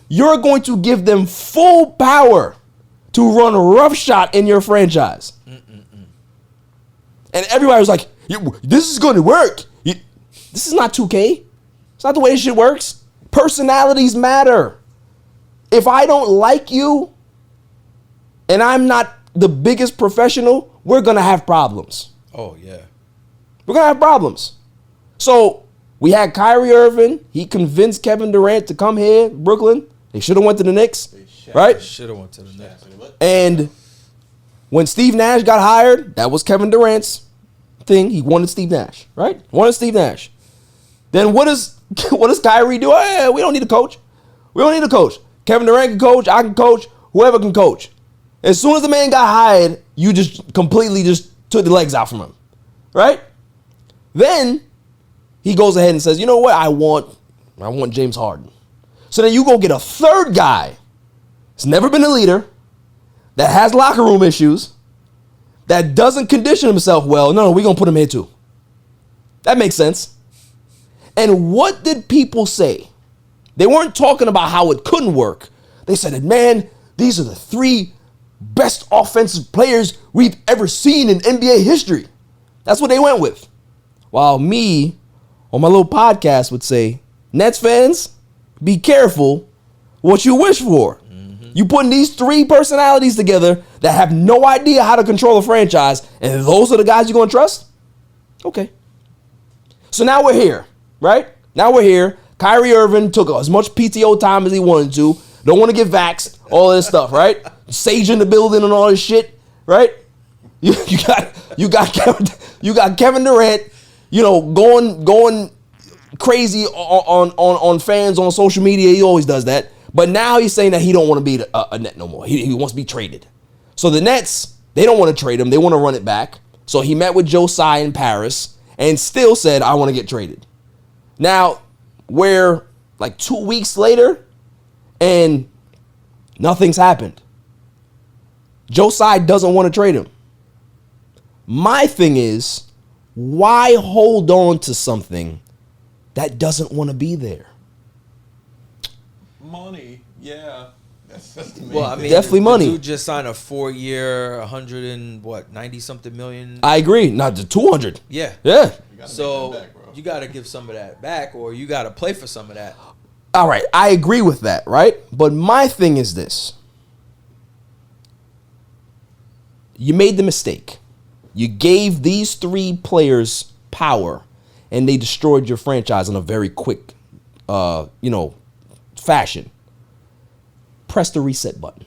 You're going to give them full power to run roughshod in your franchise. And everybody was like, this is going to work. This is not 2K. It's not the way this shit works. Personalities matter. If I don't like you and I'm not the biggest professional, we're going to have problems. Oh, yeah. We're going to have problems. So we had Kyrie Irving. He convinced Kevin Durant to come here, Brooklyn. They should have went to the Knicks, right? Should have went to the Nets. And when Steve Nash got hired, that was Kevin Durant's thing. He wanted Steve Nash, right? Wanted Steve Nash. Then what does Kyrie do? Oh, yeah, we don't need a coach. We don't need a coach. Kevin Durant can coach. I can coach. Whoever can coach. As soon as the man got hired, you just completely just took the legs out from him, right? Then he goes ahead and says, you know what? I want James Harden. So then you go get a third guy that's never been a leader, that has locker room issues, that doesn't condition himself well. No, we're going to put him here too. That makes sense. And what did people say? They weren't talking about how it couldn't work. They said that, man, these are the three best offensive players we've ever seen in NBA history. That's what they went with. While me, on my little podcast, would say, Nets fans, be careful what you wish for. You putting these three personalities together that have no idea how to control a franchise, and those are the guys you're going to trust? Okay. So now we're here, right? Now we're here. Kyrie Irving took as much PTO time as he wanted to. Don't want to get vaxxed, all this stuff, right? Sage in the building and all this shit, right? You got Kevin Durant, you know, going crazy on fans on social media. He always does that. But now he's saying that he don't want to be a Net no more. He wants to be traded. So the Nets, they don't want to trade him. They want to run it back. So he met with 𝐥𝐢𝐤𝐤 in Paris and still said, I want to get traded. Now, we're like 2 weeks later and nothing's happened. 𝐥𝐢𝐤𝐤 doesn't want to trade him. My thing is, why hold on to something that doesn't want to be there? Money, yeah. That's the main Well, I thing. mean, Definitely money. The dude just signed a 4-year, 90-something million. I agree. Not the 200. Yeah. Yeah. You gotta make So that back, bro. you got to give some of that back, or you got to play for some of that. All right. I agree with that, right? But my thing is this. You made the mistake. You gave these 3 players power, and they destroyed your franchise in a very quick, fashion. Press the reset button.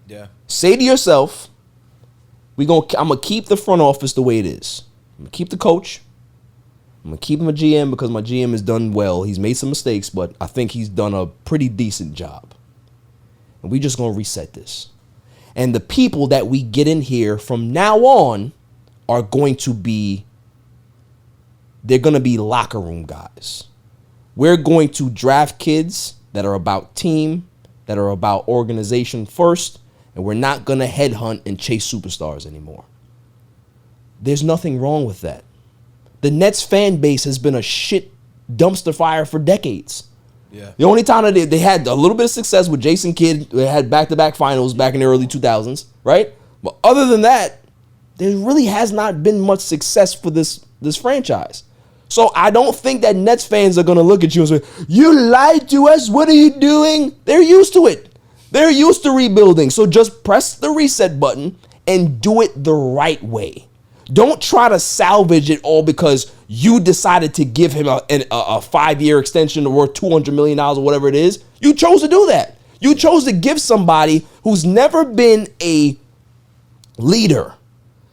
Yeah. Say to yourself, I'm gonna keep the front office the way it is. I'm gonna keep the coach. I'm gonna keep him a GM because my GM has done well. He's made some mistakes, but I think he's done a pretty decent job. And we just gonna reset this. And the people that we get in here from now on are going to be, they're going to be locker room guys. We're going to draft kids that are about team, that are about organization first, and we're not going to headhunt and chase superstars anymore. There's nothing wrong with that. The Nets fan base has been a shit dumpster fire for decades. Yeah. The only time that they had a little bit of success with Jason Kidd, they had back-to-back finals back in the early 2000s, right? But other than that, there really has not been much success for this franchise. So I don't think that Nets fans are going to look at you and say, you lied to us, what are you doing? They're used to it. They're used to rebuilding. So just press the reset button and do it the right way. Don't try to salvage it all because you decided to give him a 5-year extension worth $200 million or whatever it is. You chose to do that. You chose to give somebody who's never been a leader,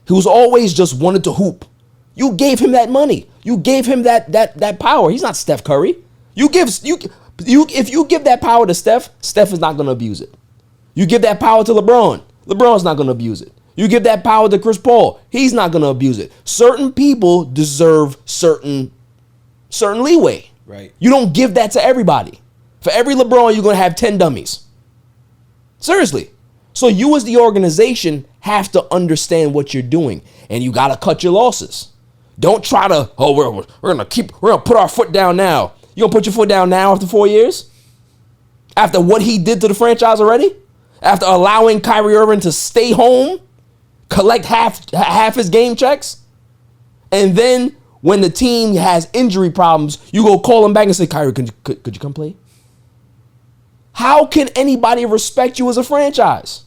who's always just wanted to hoop. You gave him that money. You gave him that power. He's not Steph Curry. If you give that power to Steph, Steph is not going to abuse it. You give that power to LeBron, LeBron's not going to abuse it. You give that power to Chris Paul, he's not going to abuse it. Certain people deserve certain leeway. Right. You don't give that to everybody. For every LeBron, you're going to have 10 dummies. Seriously. So you as the organization have to understand what you're doing, and you got to cut your losses. Don't try to, we're going to put our foot down now. You going to put your foot down now after 4 years? After what he did to the franchise already? After allowing Kyrie Irving to stay home, collect half his game checks, and then when the team has injury problems, you go call him back and say, Kyrie, could you come play? How can anybody respect you as a franchise?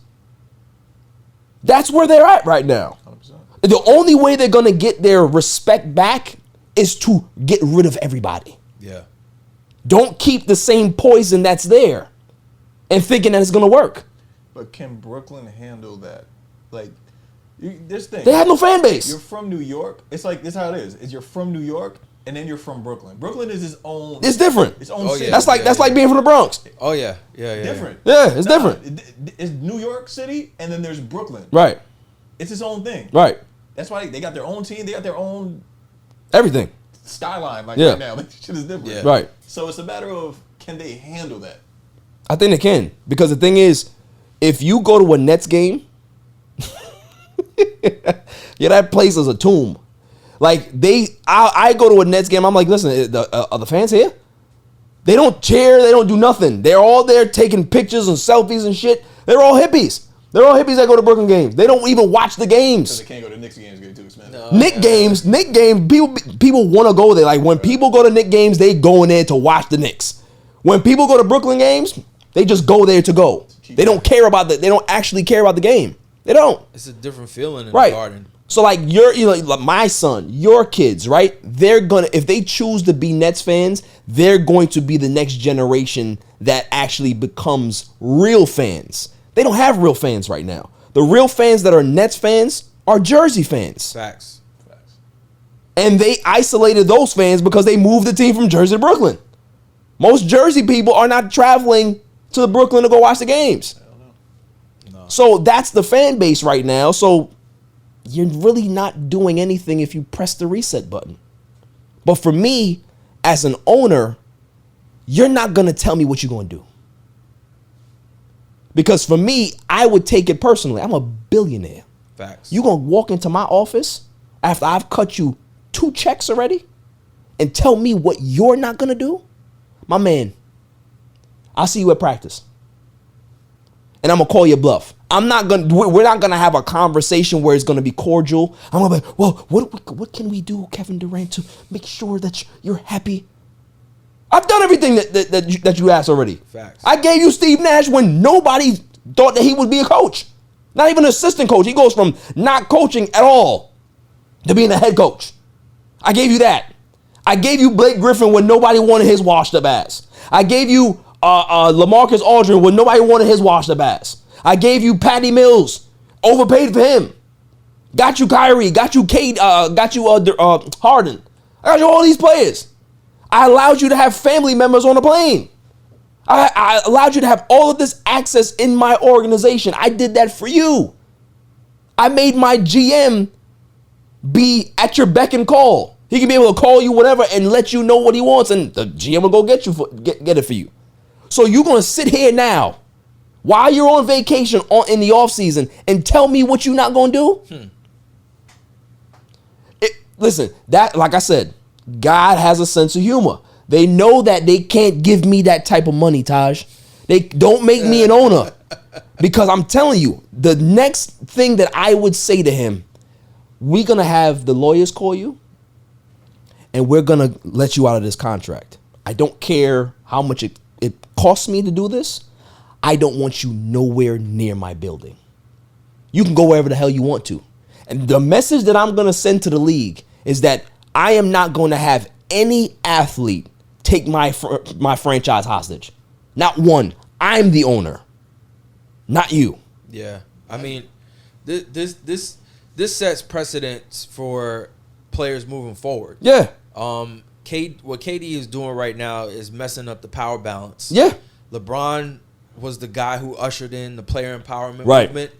That's where they're at right now. 100%. The only way they're going to get their respect back is to get rid of everybody. Yeah. Don't keep the same poison that's there and thinking that it's going to work. But can Brooklyn handle that? Like, this thing. They have no fan base. You're from New York. It's like, this is how it is you're from New York, and then you're from Brooklyn. Brooklyn is its own. It's different. Its own city. Yeah. That's like being from the Bronx. Oh, yeah. Yeah. Different. Yeah, it's different. It's New York City, and then there's Brooklyn. Right. It's its own thing. Right. That's why they got their own team. They got their own everything. Skyline. Like Yeah. right now, this shit is different. Yeah. Right. So it's a matter of, can they handle that? I think they can, because the thing is, if you go to a Nets game, yeah, that place is a tomb. Like I go to a Nets game, I'm like, listen, are the fans here? They don't cheer, they don't do nothing. They're all there taking pictures and selfies and shit. They're all hippies. They're all hippies that go to Brooklyn games. They don't even watch the Because games. they can't go to Knicks games, get too expensive. No. Nick games, people want to go there. Like when people go to Nick games, they go in there to watch the Knicks. When people go to Brooklyn games, they just go there to go. They don't care about they don't actually care about the game. They don't. It's a different feeling in Right. the garden. So like like my son, your kids, right? They're gonna, if they choose to be Nets fans, they're going to be the next generation that actually becomes real fans. They don't have real fans right now. The real fans that are Nets fans are Jersey fans. Facts. And they isolated those fans because they moved the team from Jersey to Brooklyn. Most Jersey people are not traveling to Brooklyn to go watch the games. No. So that's the fan base right now. So you're really not doing anything if you press the reset button. But for me, as an owner, you're not going to tell me what you're going to do. Because for me, I would take it personally. I'm a billionaire. Facts. You going to walk into my office after I've cut you 2 checks already and tell me what you're not going to do? My man, I'll see you at practice. And I'm going to call your bluff. We're not going to have a conversation where it's going to be cordial. I'm going to be like, well, what can we do, Kevin Durant, to make sure that you're happy? I've done everything that you asked already. Facts. I gave you Steve Nash when nobody thought that he would be a coach. Not even an assistant coach. He goes from not coaching at all to being a head coach. I gave you that. I gave you Blake Griffin when nobody wanted his washed up ass. I gave you LaMarcus Aldridge when nobody wanted his washed up ass. I gave you Patty Mills, overpaid for him. Got you Kyrie, got you Kate, got you Harden. I got you all these players. I allowed you to have family members on the plane. I allowed you to have all of this access in my organization. I did that for you. I made my GM be at your beck and call. He can be able to call you whatever and let you know what he wants, and the GM will go get it for you. So you're going to sit here now while you're on vacation in the offseason and tell me what you're not going to do? Listen, that, like I said, God has a sense of humor. They know that they can't give me that type of money, Taj. They don't make me an owner. Because I'm telling you, the next thing that I would say to him, we're going to have the lawyers call you and we're going to let you out of this contract. I don't care how much it costs me to do this. I don't want you nowhere near my building. You can go wherever the hell you want to. And the message that I'm going to send to the league is that I am not going to have any athlete take my franchise hostage. Not one. I'm the owner, not you. Yeah, I mean, this sets precedents for players moving forward. Yeah. What KD is doing right now is messing up the power balance. Yeah. LeBron was the guy who ushered in the player empowerment Right. movement,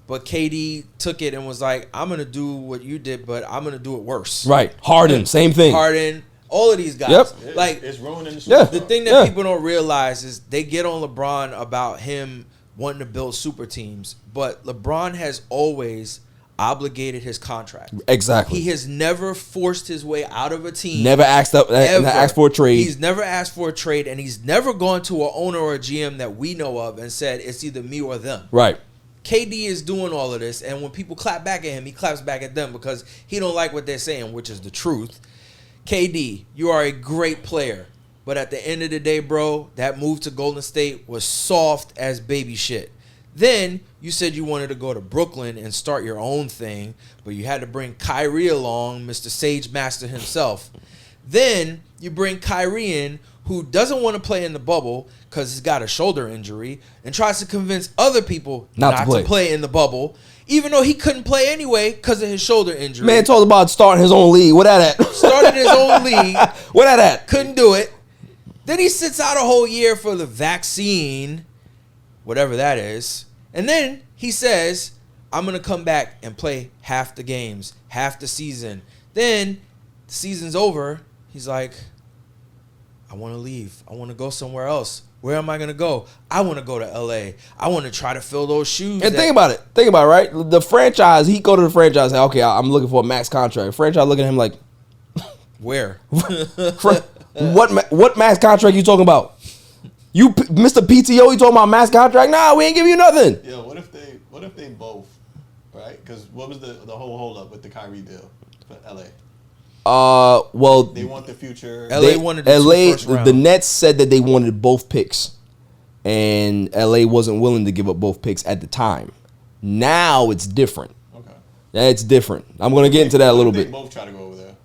but KD took it and was like, "I'm gonna do what you did, but I'm gonna do it worse." Right. Harden, same thing. Harden, all of these guys. Yep. Like, it's ruining the Yeah. the thing that people don't realize is they get on LeBron about him wanting to build super teams, but LeBron has always obligated his contract. Exactly. He has never forced his way out of a team. Never asked for a trade. He's never asked for a trade, and he's never gone to an owner or a GM that we know of and said it's either me or them. Right. KD is doing all of this, and when people clap back at him, he claps back at them because he don't like what they're saying, which is the truth. KD, you are a great player, but at the end of the day, bro, that move to Golden State was soft as baby shit. Then you said you wanted to go to Brooklyn and start your own thing, but you had to bring Kyrie along, Mr. Sage Master himself. Then you bring Kyrie in, who doesn't want to play in the bubble because he's got a shoulder injury, and tries to convince other people not to play in the bubble, even though he couldn't play anyway because of his shoulder injury. Man talked about starting his own league. What that at? Started his own league. What that at? Couldn't do it. Then he sits out a whole year for the vaccine, whatever that is. And then he says, I'm going to come back and play half the games, half the season. Then the season's over. He's like, I want to leave. I want to go somewhere else. Where am I going to go? I want to go to LA. I want to try to fill those shoes. And think about it, right? The franchise, he go to the franchise and say, okay, I'm looking for a max contract. Franchise looking at him like, where? What max contract you talking about? You, Mr. PTO, you talking about max contract? Nah, we ain't giving you nothing. Yeah, what if they both, right? Because what was the whole holdup with the Kyrie deal for LA? Well, They want the future. LA wanted the first round. The Nets said that they wanted both picks, and LA wasn't willing to give up both picks at the time. Now it's different. Okay. It's different. I'm going to get into that a little bit. They both try to go over there.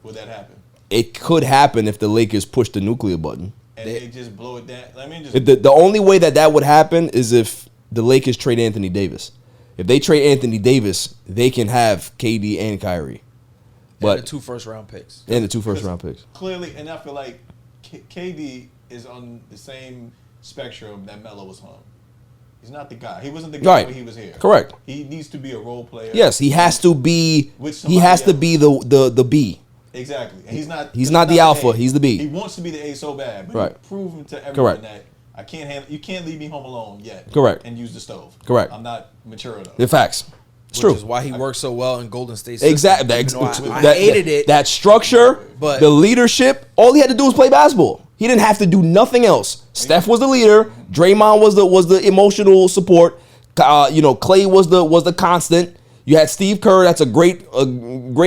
Would that happen? It could happen if the Lakers push the nuclear button. And they just blow it down. I mean, The only way that would happen is if the Lakers trade Anthony Davis. If they trade Anthony Davis, they can have KD and Kyrie. But the 2 first-round picks. And the 2 first-round picks. Clearly, and I feel like KD is on the same spectrum that Melo was on. He's not the guy. He wasn't the guy when he was here. Correct. He needs to be a role player. Yes, he has to be. He has to be the B. Exactly. And he's not. He's not the alpha. He's the B. He wants to be the A so bad, but he's proven to everyone that I can't handle. You can't leave me home alone yet. Correct. And use the stove. Correct. I'm not mature enough. The facts. It's true. Which is why he works so well in Golden State. Exactly. I hated it. That structure, but the leadership. All he had to do was play basketball. He didn't have to do nothing else. Steph was the leader. Draymond was the emotional support. Clay was the constant. You had Steve Kerr. That's a great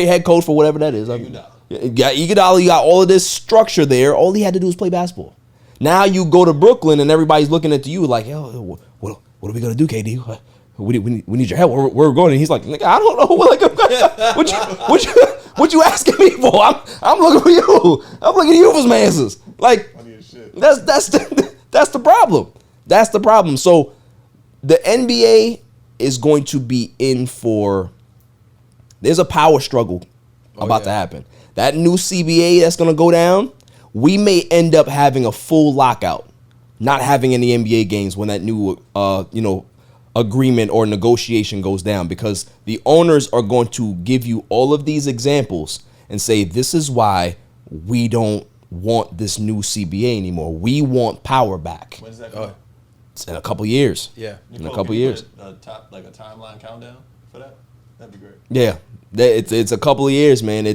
head coach for whatever that is. 𝐥𝐤𝐤𝐿. You got all of this structure there. All he had to do was play basketball. Now you go to Brooklyn and everybody's looking at you like, yo, what are we gonna do, KD? We need your help. Where we're going? And he's like, nigga, I don't know. What you asking me for? I'm looking for you. I'm looking at you for some answers. Like that's the problem. That's the problem. So the NBA is going to be in for. There's a power struggle about to happen. That new CBA that's going to go down. We may end up having a full lockout, not having any NBA games when that new agreement or negotiation goes down, because the owners are going to give you all of these examples and say, this is why we don't want this new CBA anymore. We want power back. When's that going? It's in a couple years. Yeah. In a couple years. A timeline countdown for that? That'd be great. Yeah. It's a couple of years, man.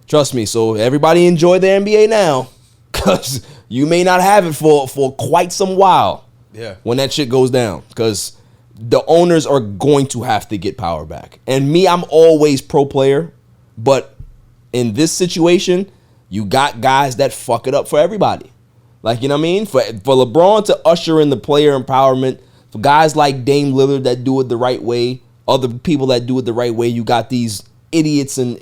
Trust me. So everybody enjoy the NBA now, because you may not have it for quite some while. Yeah. When that shit goes down, because the owners are going to have to get power back. And I'm always pro player, but in this situation, you got guys that fuck it up for everybody. Like, you know what I mean? For LeBron to usher in the player empowerment, for guys like Dame Lillard that do it the right way, other people that do it the right way, you got these idiots and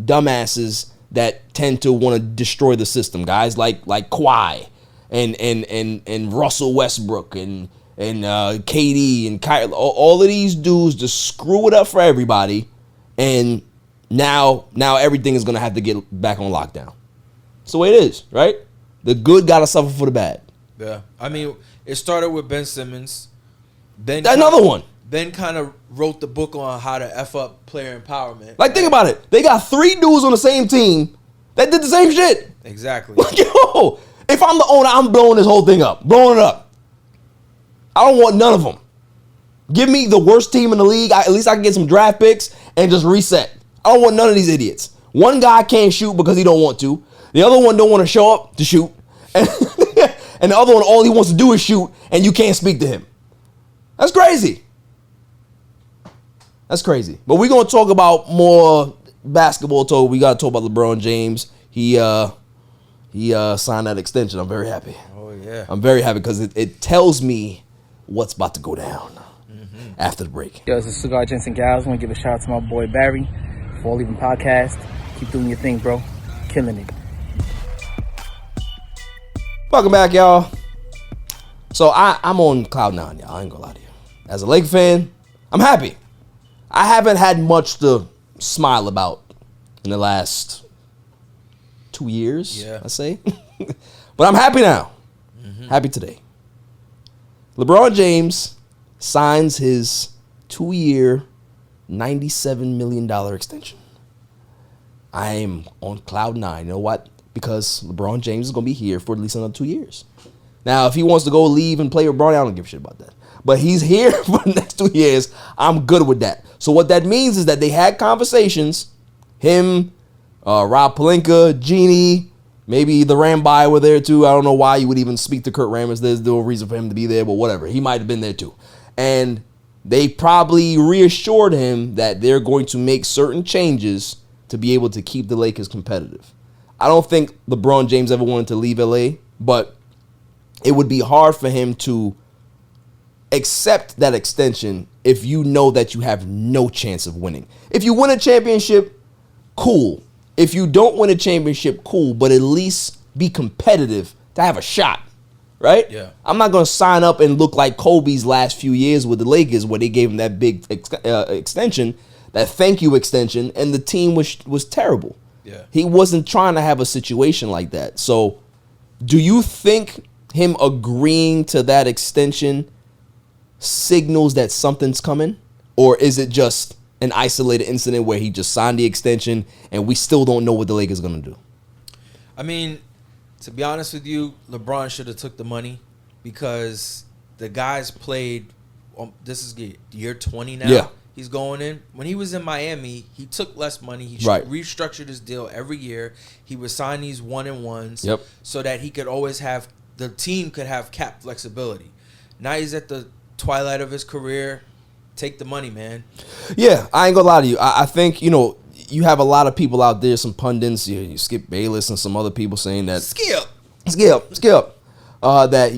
dumbasses that tend to want to destroy the system. Guys like Kawhi and Russell Westbrook and KD and Kyrie, all of these dudes just screw it up for everybody, and now everything is gonna have to get back on lockdown. That's the way it is, right? The good gotta suffer for the bad. Yeah, I mean, it started with Ben Simmons, then another one. Then kind of wrote the book on how to F up player empowerment. Like, think about it. They got 3 dudes on the same team that did the same shit. Exactly. Like, yo, if I'm the owner, I'm blowing this whole thing up. Blowing it up. I don't want none of them. Give me the worst team in the league. At least I can get some draft picks and just reset. I don't want none of these idiots. One guy can't shoot because he don't want to. The other one don't want to show up to shoot. And, and the other one, all he wants to do is shoot, and you can't speak to him. That's crazy. That's crazy. But we're going to talk about more basketball talk. We got to talk about LeBron James. He signed that extension. I'm very happy. Oh, yeah. I'm very happy because it tells me what's about to go down after the break. Yo, this is Cigar Gents and Gals. I want to give a shout out to my boy Barry for All Even Podcast. Keep doing your thing, bro. Killing it. Welcome back, y'all. So I'm on cloud 9, y'all. I ain't gonna lie to you. As a Lake fan, I'm happy. I haven't had much to smile about in the last 2 years, I say. But I'm happy now. Happy today. LeBron James signs his 2-year, $97 million extension. I am on cloud 9. You know what? Because LeBron James is going to be here for at least another 2 years. Now, if he wants to go leave and play with Bron, I don't give a shit about that. But he's here for the next 2 years. I'm good with that. So what that means is that they had conversations. Him, Rob Pelinka, Genie, maybe the Rambi were there too. I don't know why you would even speak to Kurt Rambis. There's no reason for him to be there, but whatever. He might have been there too. And they probably reassured him that they're going to make certain changes to be able to keep the Lakers competitive. I don't think LeBron James ever wanted to leave LA, but it would be hard for him to accept that extension if you know that you have no chance of winning. If you win a championship, cool. If you don't win a championship, cool, but at least be competitive to have a shot, right? Yeah. I'm not going to sign up and look like Kobe's last few years with the Lakers where they gave him that big extension, that thank you extension, and the team was terrible. Yeah. He wasn't trying to have a situation like that. So do you think him agreeing to that extension signals that something's coming? Or is it just an isolated incident where he just signed the extension and we still don't know what the Lakers are going to do? I mean, to be honest with you, LeBron should have took the money because the guys played. This is year 20 now. Yeah. He's going in. When he was in Miami, he took less money. He restructured his deal every year. He would sign these 1-and-1s so that he could always have the team could have cap flexibility. Now he's at the twilight of his career. Take the money, man. Yeah, I ain't gonna lie to you. I think, you have a lot of people out there, some pundits, you Skip Bayless and some other people saying that Skip, that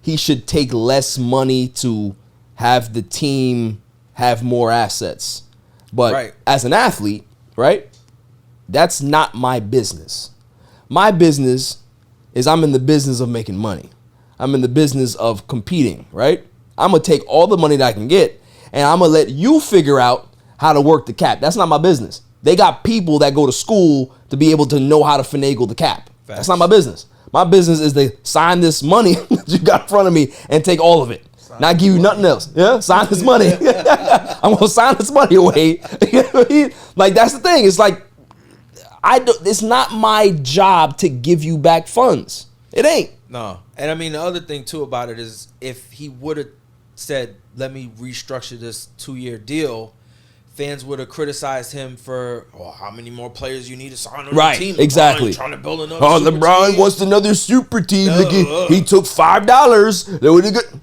he should take less money to have the team have more assets. But as an athlete, right, that's not my business. My business is I'm in the business of making money. I'm in the business of competing, right? I'm going to take all the money that I can get, and I'm going to let you figure out how to work the cap. That's not my business. They got people that go to school to be able to know how to finagle the cap. Facts. That's not my business. My business is to sign this money that you got in front of me and take all of it. Not give you nothing else. Yeah, sign this money. I'm going to sign this money away. Like, that's the thing. It's like, it's not my job to give you back funds. It ain't. No. And I mean, the other thing too about it is if he would have said, let me restructure this 2-year deal, fans would have criticized him for how many more players you need to sign on the team. Exactly. Trying to build another super LeBron team. wants another super team. He took $5. That would have good.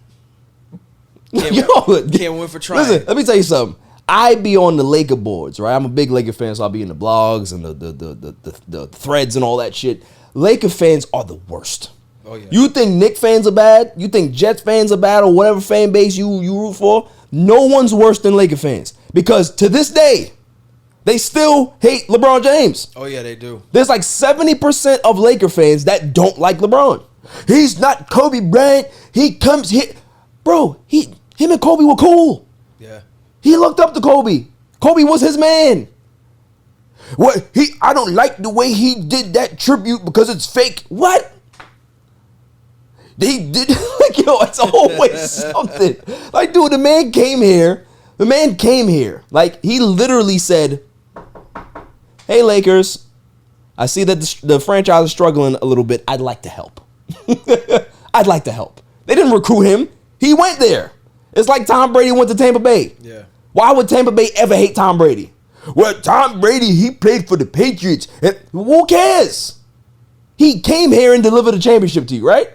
Can't win for trying. Listen, let me tell you something. I be on the Laker boards, right? I'm a big Laker fan, so I'll be in the blogs and the threads and all that shit. Laker fans are the worst. Oh, yeah. You think Knicks fans are bad? You think Jets fans are bad or whatever fan base you root for? No one's worse than Laker fans. Because to this day, they still hate LeBron James. Oh, yeah, they do. There's like 70% of Laker fans that don't like LeBron. He's not Kobe Bryant. He comes here. Bro, him and Kobe were cool. Yeah. He looked up to Kobe. Kobe was his man. I don't like the way he did that tribute because it's fake. What? They did, it's always something. Like, dude, the man came here. Like, he literally said, hey, Lakers, I see that the franchise is struggling a little bit. I'd like to help. I'd like to help. They didn't recruit him. He went there. It's like Tom Brady went to Tampa Bay. Yeah. Why would Tampa Bay ever hate Tom Brady? Well, Tom Brady, he played for the Patriots. And who cares? He came here and delivered a championship to you, right?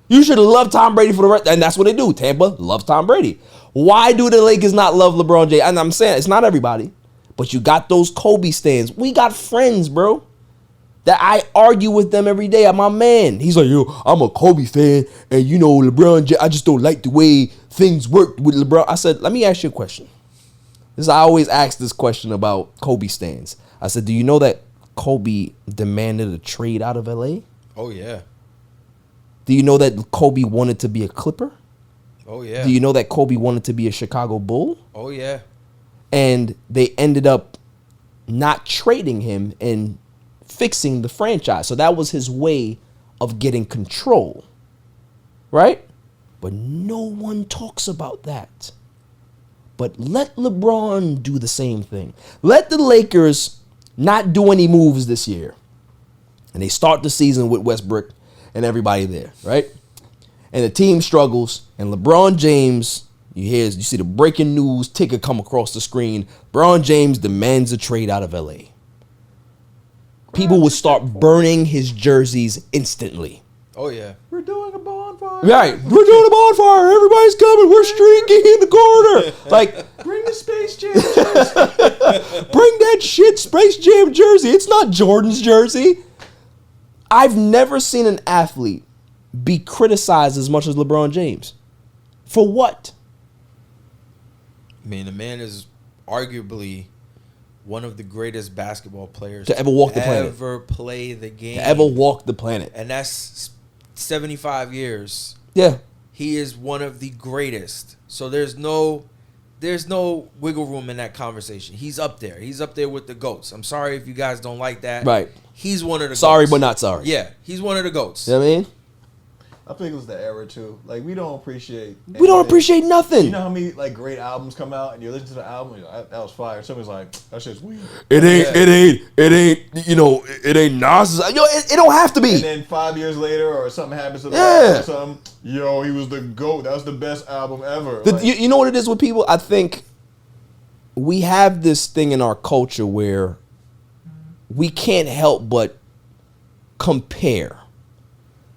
You should love Tom Brady for the rest. And that's what they do. Tampa loves Tom Brady. Why do the Lakers not love LeBron James? And I'm saying it's not everybody. But you got those Kobe stands. We got friends, bro, that I argue with them every day. I'm my man. He's like, yo, I'm a Kobe fan. And, LeBron James, I just don't like the way things worked with LeBron. I said, let me ask you a question. I always ask this question about Kobe stands. I said, do you know that Kobe demanded a trade out of L.A.? Oh, yeah. Do you know that Kobe wanted to be a Clipper? Oh, yeah. Do you know that Kobe wanted to be a Chicago Bull? Oh, yeah. And they ended up not trading him and fixing the franchise. So that was his way of getting control, right? But no one talks about that. But let LeBron do the same thing. Let the Lakers not do any moves this year. And they start the season with Westbrook and everybody there, right? And the team struggles. And LeBron James, you see the breaking news ticker come across the screen. LeBron James demands a trade out of LA. People would start burning his jerseys instantly. Oh, yeah. We're doing a bonfire. Right. We're doing a bonfire. Everybody's coming. We're streaking in the corner. Like, bring the Space Jam jersey. Bring that shit Space Jam jersey. It's not Jordan's jersey. I've never seen an athlete be criticized as much as LeBron James. For what? I mean, the man is arguably one of the greatest basketball players to ever walk the planet. Ever play the game. To ever walk the planet. And that's 75 years. Yeah. He is one of the greatest. So there's no wiggle room in that conversation. He's up there. He's up there with the GOATs. I'm sorry if you guys don't like that. Right. He's one of the sorry, GOATs. but not sorry. Yeah. He's one of the GOATs. You know what I mean? I think it was the era too. Like we don't appreciate. We don't appreciate nothing. You know how many like great albums come out and you listen to the album, and you're like, that was fire. Somebody's like, that shit's weird. It ain't. You know, it ain't Nas. Yo, it don't have to be. And then 5 years later, or something happens to the album or something. Yo, he was the GOAT. That was the best album ever. You know what it is with people? I think we have this thing in our culture where we can't help but compare,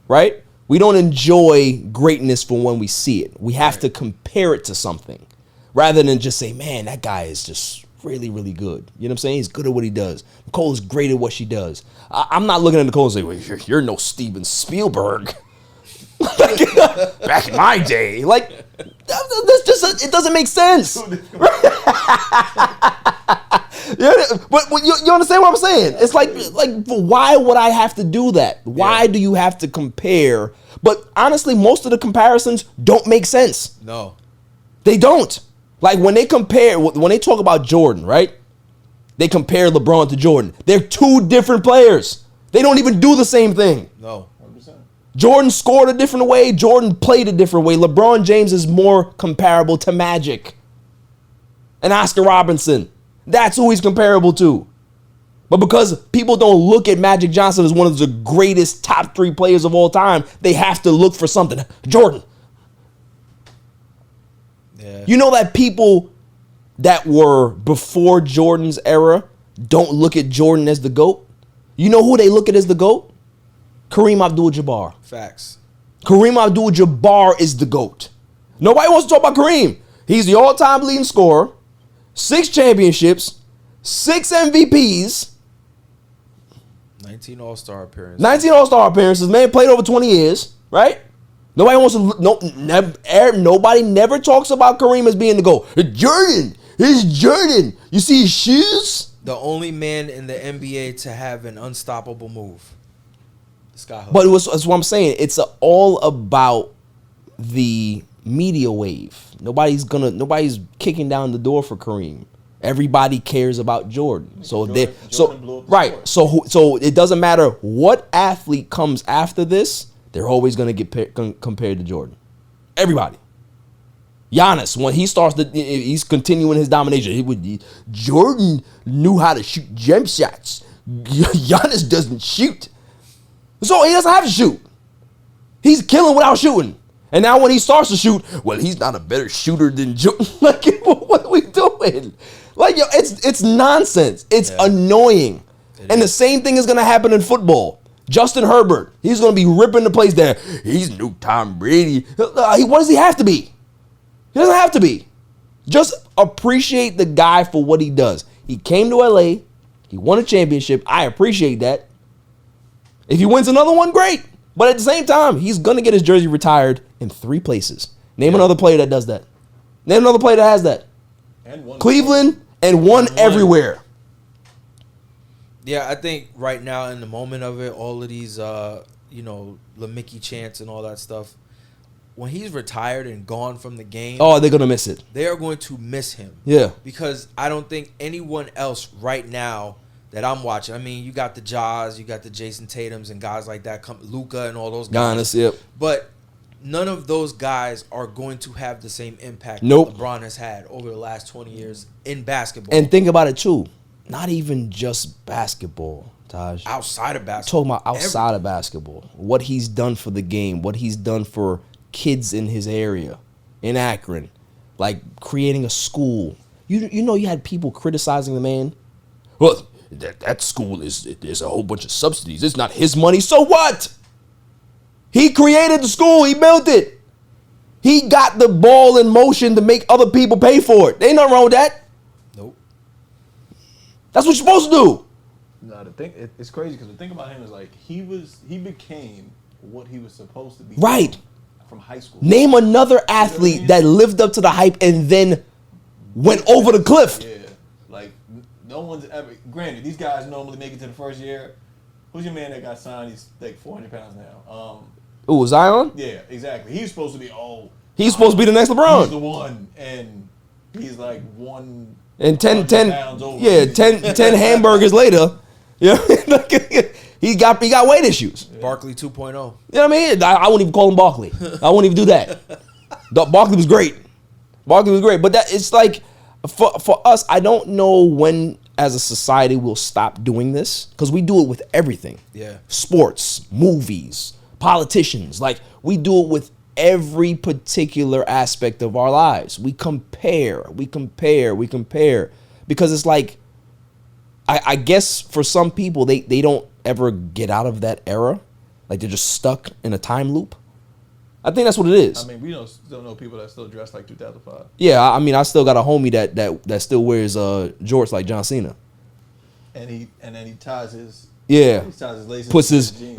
right? We don't enjoy greatness from when we see it. We have to compare it to something rather than just say, man, that guy is just really, really good. You know what I'm saying? He's good at what he does. Nicole is great at what she does. I'm not looking at Nicole and saying, well, you're no Steven Spielberg. Back in my day. Like, that's just, it doesn't make sense. But you understand what I'm saying? It's like why would I have to do that? Why do you have to compare? But honestly, most of the comparisons don't make sense. No, they don't. Like when they talk about Jordan, right? They compare LeBron to Jordan. They're two different players. They don't even do the same thing. No. 100%. Jordan scored a different way. Jordan played a different way. LeBron James is more comparable to Magic and Oscar Robertson. That's who he's comparable to. But because people don't look at Magic Johnson as one of the greatest top 3 players of all time, they have to look for something. Jordan. Yeah. You know that people that were before Jordan's era don't look at Jordan as the GOAT? You know who they look at as the GOAT? Kareem Abdul-Jabbar. Facts. Kareem Abdul-Jabbar is the GOAT. Nobody wants to talk about Kareem. He's the all-time leading scorer. 6 championships, 6 MVPs, 19 All-Star appearances. 19 All-Star appearances. Man played over 20 years, right? Nobody wants to. Nobody never talks about Kareem as being the GOAT. Jordan, it's Jordan. You see his shoes? The only man in the NBA to have an unstoppable move. Skyhook. But that's what I'm saying. It's all about the media wave. Nobody's kicking down the door for Kareem. Everybody cares about Jordan. So it doesn't matter what athlete comes after this, they're always going to get compared to Jordan. Everybody. Giannis, when he starts he's continuing his domination. Jordan knew how to shoot jump shots. Giannis doesn't shoot. So he doesn't have to shoot. He's killing without shooting. And now when he starts to shoot, well, he's not a better shooter than Jordan. Like, what are we doing? Like, yo, it's nonsense. It's annoying. And the same thing is going to happen in football. Justin Herbert, he's going to be ripping the place there. He's new Tom Brady. What does he have to be? He doesn't have to be. Just appreciate the guy for what he does. He came to LA. He won a championship. I appreciate that. If he wins another one, great. But at the same time, he's going to get his jersey retired in 3 places. Name another player that does that. Name another player that has that. And one Cleveland and one everywhere. Yeah, I think right now in the moment of it, all of these, LeMickey chants and all that stuff, when he's retired and gone from the game, oh, they're going to miss it. They are going to miss him. Yeah. Because I don't think anyone else right now that I'm watching, I mean, you got the Jaws, you got the Jason Tatums and guys like that, Luka and all those guys. Giannis, yep. But none of those guys are going to have the same impact that LeBron has had over the last 20 years in basketball. And think about it, too. Not even just basketball, Taj. Outside of basketball. Talking about outside of basketball. What he's done for the game. What he's done for kids in his area. In Akron. Like, creating a school. You know you had people criticizing the man? Well, that school there's a whole bunch of subsidies. It's not his money. So what? He created the school. He built it. He got the ball in motion to make other people pay for it. There ain't nothing wrong with that. Nope. That's what you're supposed to do. No, it's crazy because the thing about him is like he became what he was supposed to be. Right. From high school. Name another athlete that lived up to the hype and then went over the cliff. Yeah. Like no one's ever. Granted, these guys normally make it to the first year. Who's your man that got signed? He's like 400 pounds now. Ooh, Zion? Yeah, exactly. He's supposed to be he's supposed to be the next LeBron. He's the one, and he's like 1 and 10 pounds over. Yeah, 10 hamburgers later. Yeah. He got weight issues. Barkley 2.0. You know what I mean? I wouldn't even call him Barkley. I wouldn't even do that. Barkley was great. But that it's like for us, I don't know when as a society we'll stop doing this because we do it with everything. Yeah. Sports, movies, politicians. Like we do it with every particular aspect of our lives. We compare because it's like I guess for some people they don't ever get out of that era. Like they're just stuck in a time loop. I think that's what it is. I mean, we still know people that still dress like 2005. Yeah, I mean, I still got a homie that still wears jorts like John Cena. And then he ties his laces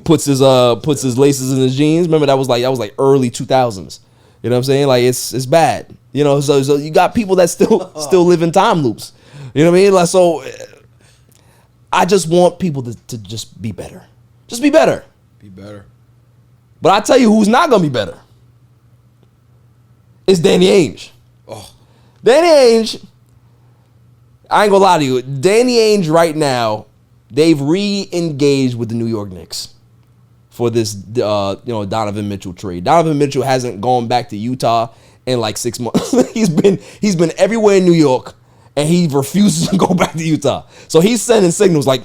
puts his laces in his jeans. Remember that was like early 2000s. You know what I'm saying? Like it's bad. You know, so you got people that still live in time loops. You know what I mean? Like so, I just want people to just be better. Just be better. Be better. But I tell you who's not gonna be better. It's Danny Ainge. Oh, Danny Ainge. I ain't gonna lie to you. Danny Ainge right now, they've re-engaged with the New York Knicks for this, Donovan Mitchell trade. Donovan Mitchell hasn't gone back to Utah in like 6 months. he's been everywhere in New York, and he refuses to go back to Utah. So he's sending signals like,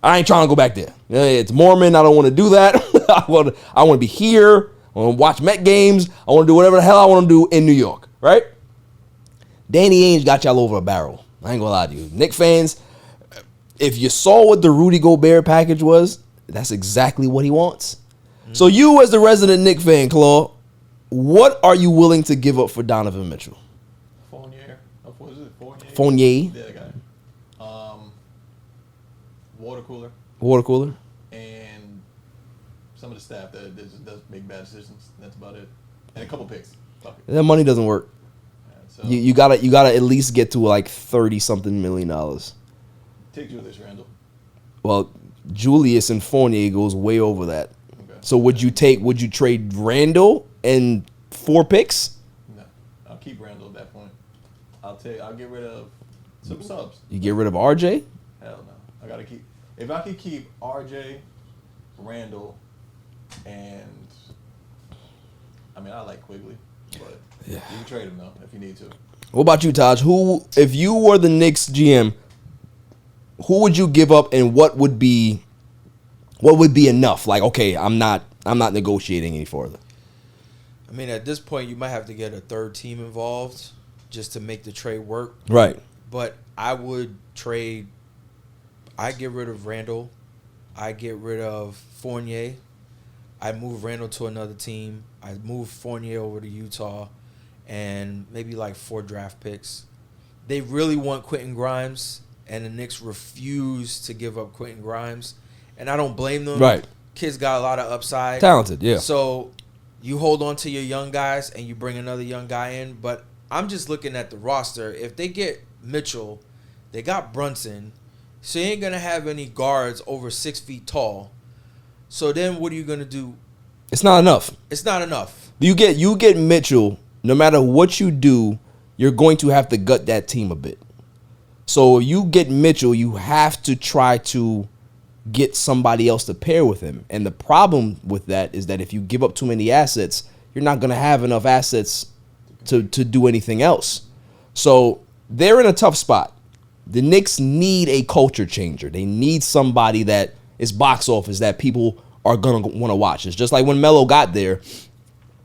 I ain't trying to go back there. It's Mormon. I don't want to do that. I want to be here. I want to watch Met games. I want to do whatever the hell I want to do in New York, right? Danny Ainge got y'all over a barrel. I ain't gonna lie to you. Knicks fans, if you saw what the Rudy Gobert package was, that's exactly what he wants. Mm-hmm. So you as the resident Knicks fan, Claude, what are you willing to give up for Donovan Mitchell? Fournier. What is it? Fournier. Yeah, that guy. Water cooler. And some of the staff that does make bad decisions. That's about it. And a couple picks. Fuck it. That money doesn't work. So You gotta at least get to like $30-something million. take Julius Randle. Well, Julius and Fournier goes way over that. Okay. So would you trade Randle and 4 picks? No, I'll keep Randle at that point. I'll get rid of some subs. You get rid of RJ? Hell no. I gotta keep. If I could keep RJ, Randle, and I mean I like Quigley, but you can trade him though if you need to. What about you, Taj? If you were the Knicks GM, who would you give up, and what would be enough? Like, okay, I'm not negotiating any further. I mean, at this point, you might have to get a third team involved just to make the trade work. Right. But I would trade. I get rid of Randle. I get rid of Fournier. I move Randle to another team. I move Fournier over to Utah, and maybe like 4 draft picks. They really want Quentin Grimes, and the Knicks refuse to give up Quentin Grimes, and I don't blame them. Right. Kid's got a lot of upside. Talented, yeah. So you hold on to your young guys, and you bring another young guy in. But I'm just looking at the roster. If they get Mitchell, they got Brunson. So you ain't going to have any guards over 6 feet tall. So then what are you going to do? It's not enough. It's not enough. You get Mitchell, no matter what you do, you're going to have to gut that team a bit. So you get Mitchell, you have to try to get somebody else to pair with him. And the problem with that is that if you give up too many assets, you're not going to have enough assets to do anything else. So they're in a tough spot. The Knicks need a culture changer. They need somebody that is box office that people are going to want to watch. It's just like when Melo got there,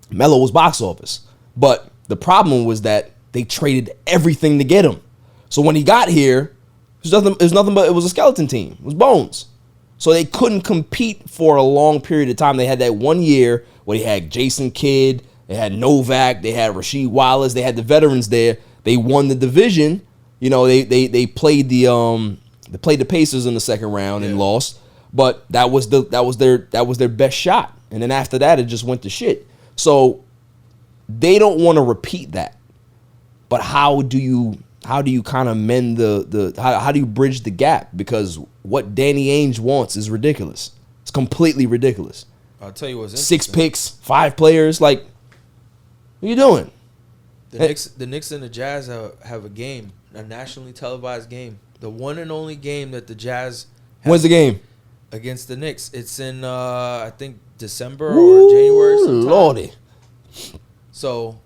Melo was box office. But the problem was that they traded everything to get him. So when he got here, it was nothing but it was a skeleton team. It was bones. So they couldn't compete for a long period of time. They had that 1 year where they had Jason Kidd, they had Novak, they had Rasheed Wallace, they had the veterans there. They won the division. You know, they played the Pacers in the second round and lost, but that was their best shot. And then after that, it just went to shit. So they don't want to repeat that. But how do you kind of mend how do you bridge the gap? Because what Danny Ainge wants is ridiculous. It's completely ridiculous. I'll tell you what's 6 picks, 5 players. Like, what are you doing? The Knicks and the Jazz have a game, a nationally televised game. The one and only game that the Jazz When's the game? Against the Knicks. It's in, I think, December or January sometime. Lordy. So,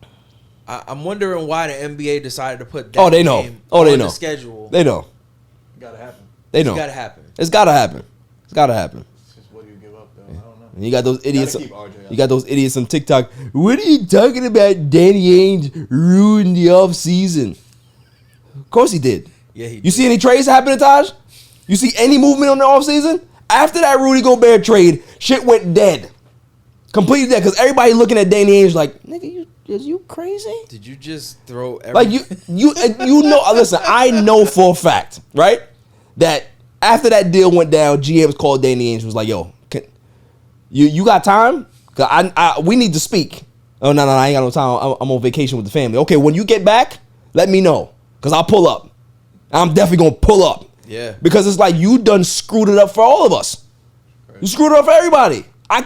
I'm wondering why the NBA decided to put that they know. game They on know. the schedule. They know. Gotta happen. They know. It's got to happen. It's gotta happen. It's gotta happen. It's just what do you give up, though? I don't know. And you got those idiots. Gotta keep RJ out. You got those idiots on TikTok. What are you talking about? Danny Ainge ruined the offseason. Of course he did. Yeah, he You did. see any trades happening, Taj? You see any movement on the offseason? After that Rudy Gobert trade, shit went dead. Completely dead. Because everybody looking at Danny Ainge like, nigga, you crazy? Did you just throw Like you know. Listen, I know for a fact, right, that after that deal went down, GMs called Danny Ainge, was like, "Yo, you got time? Cause we need to speak." Oh no, I ain't got no time. I'm on vacation with the family. Okay, when you get back, let me know, cause I'll pull up. I'm definitely gonna pull up. Yeah. Because it's like you done screwed it up for all of us. You screwed it up for everybody. I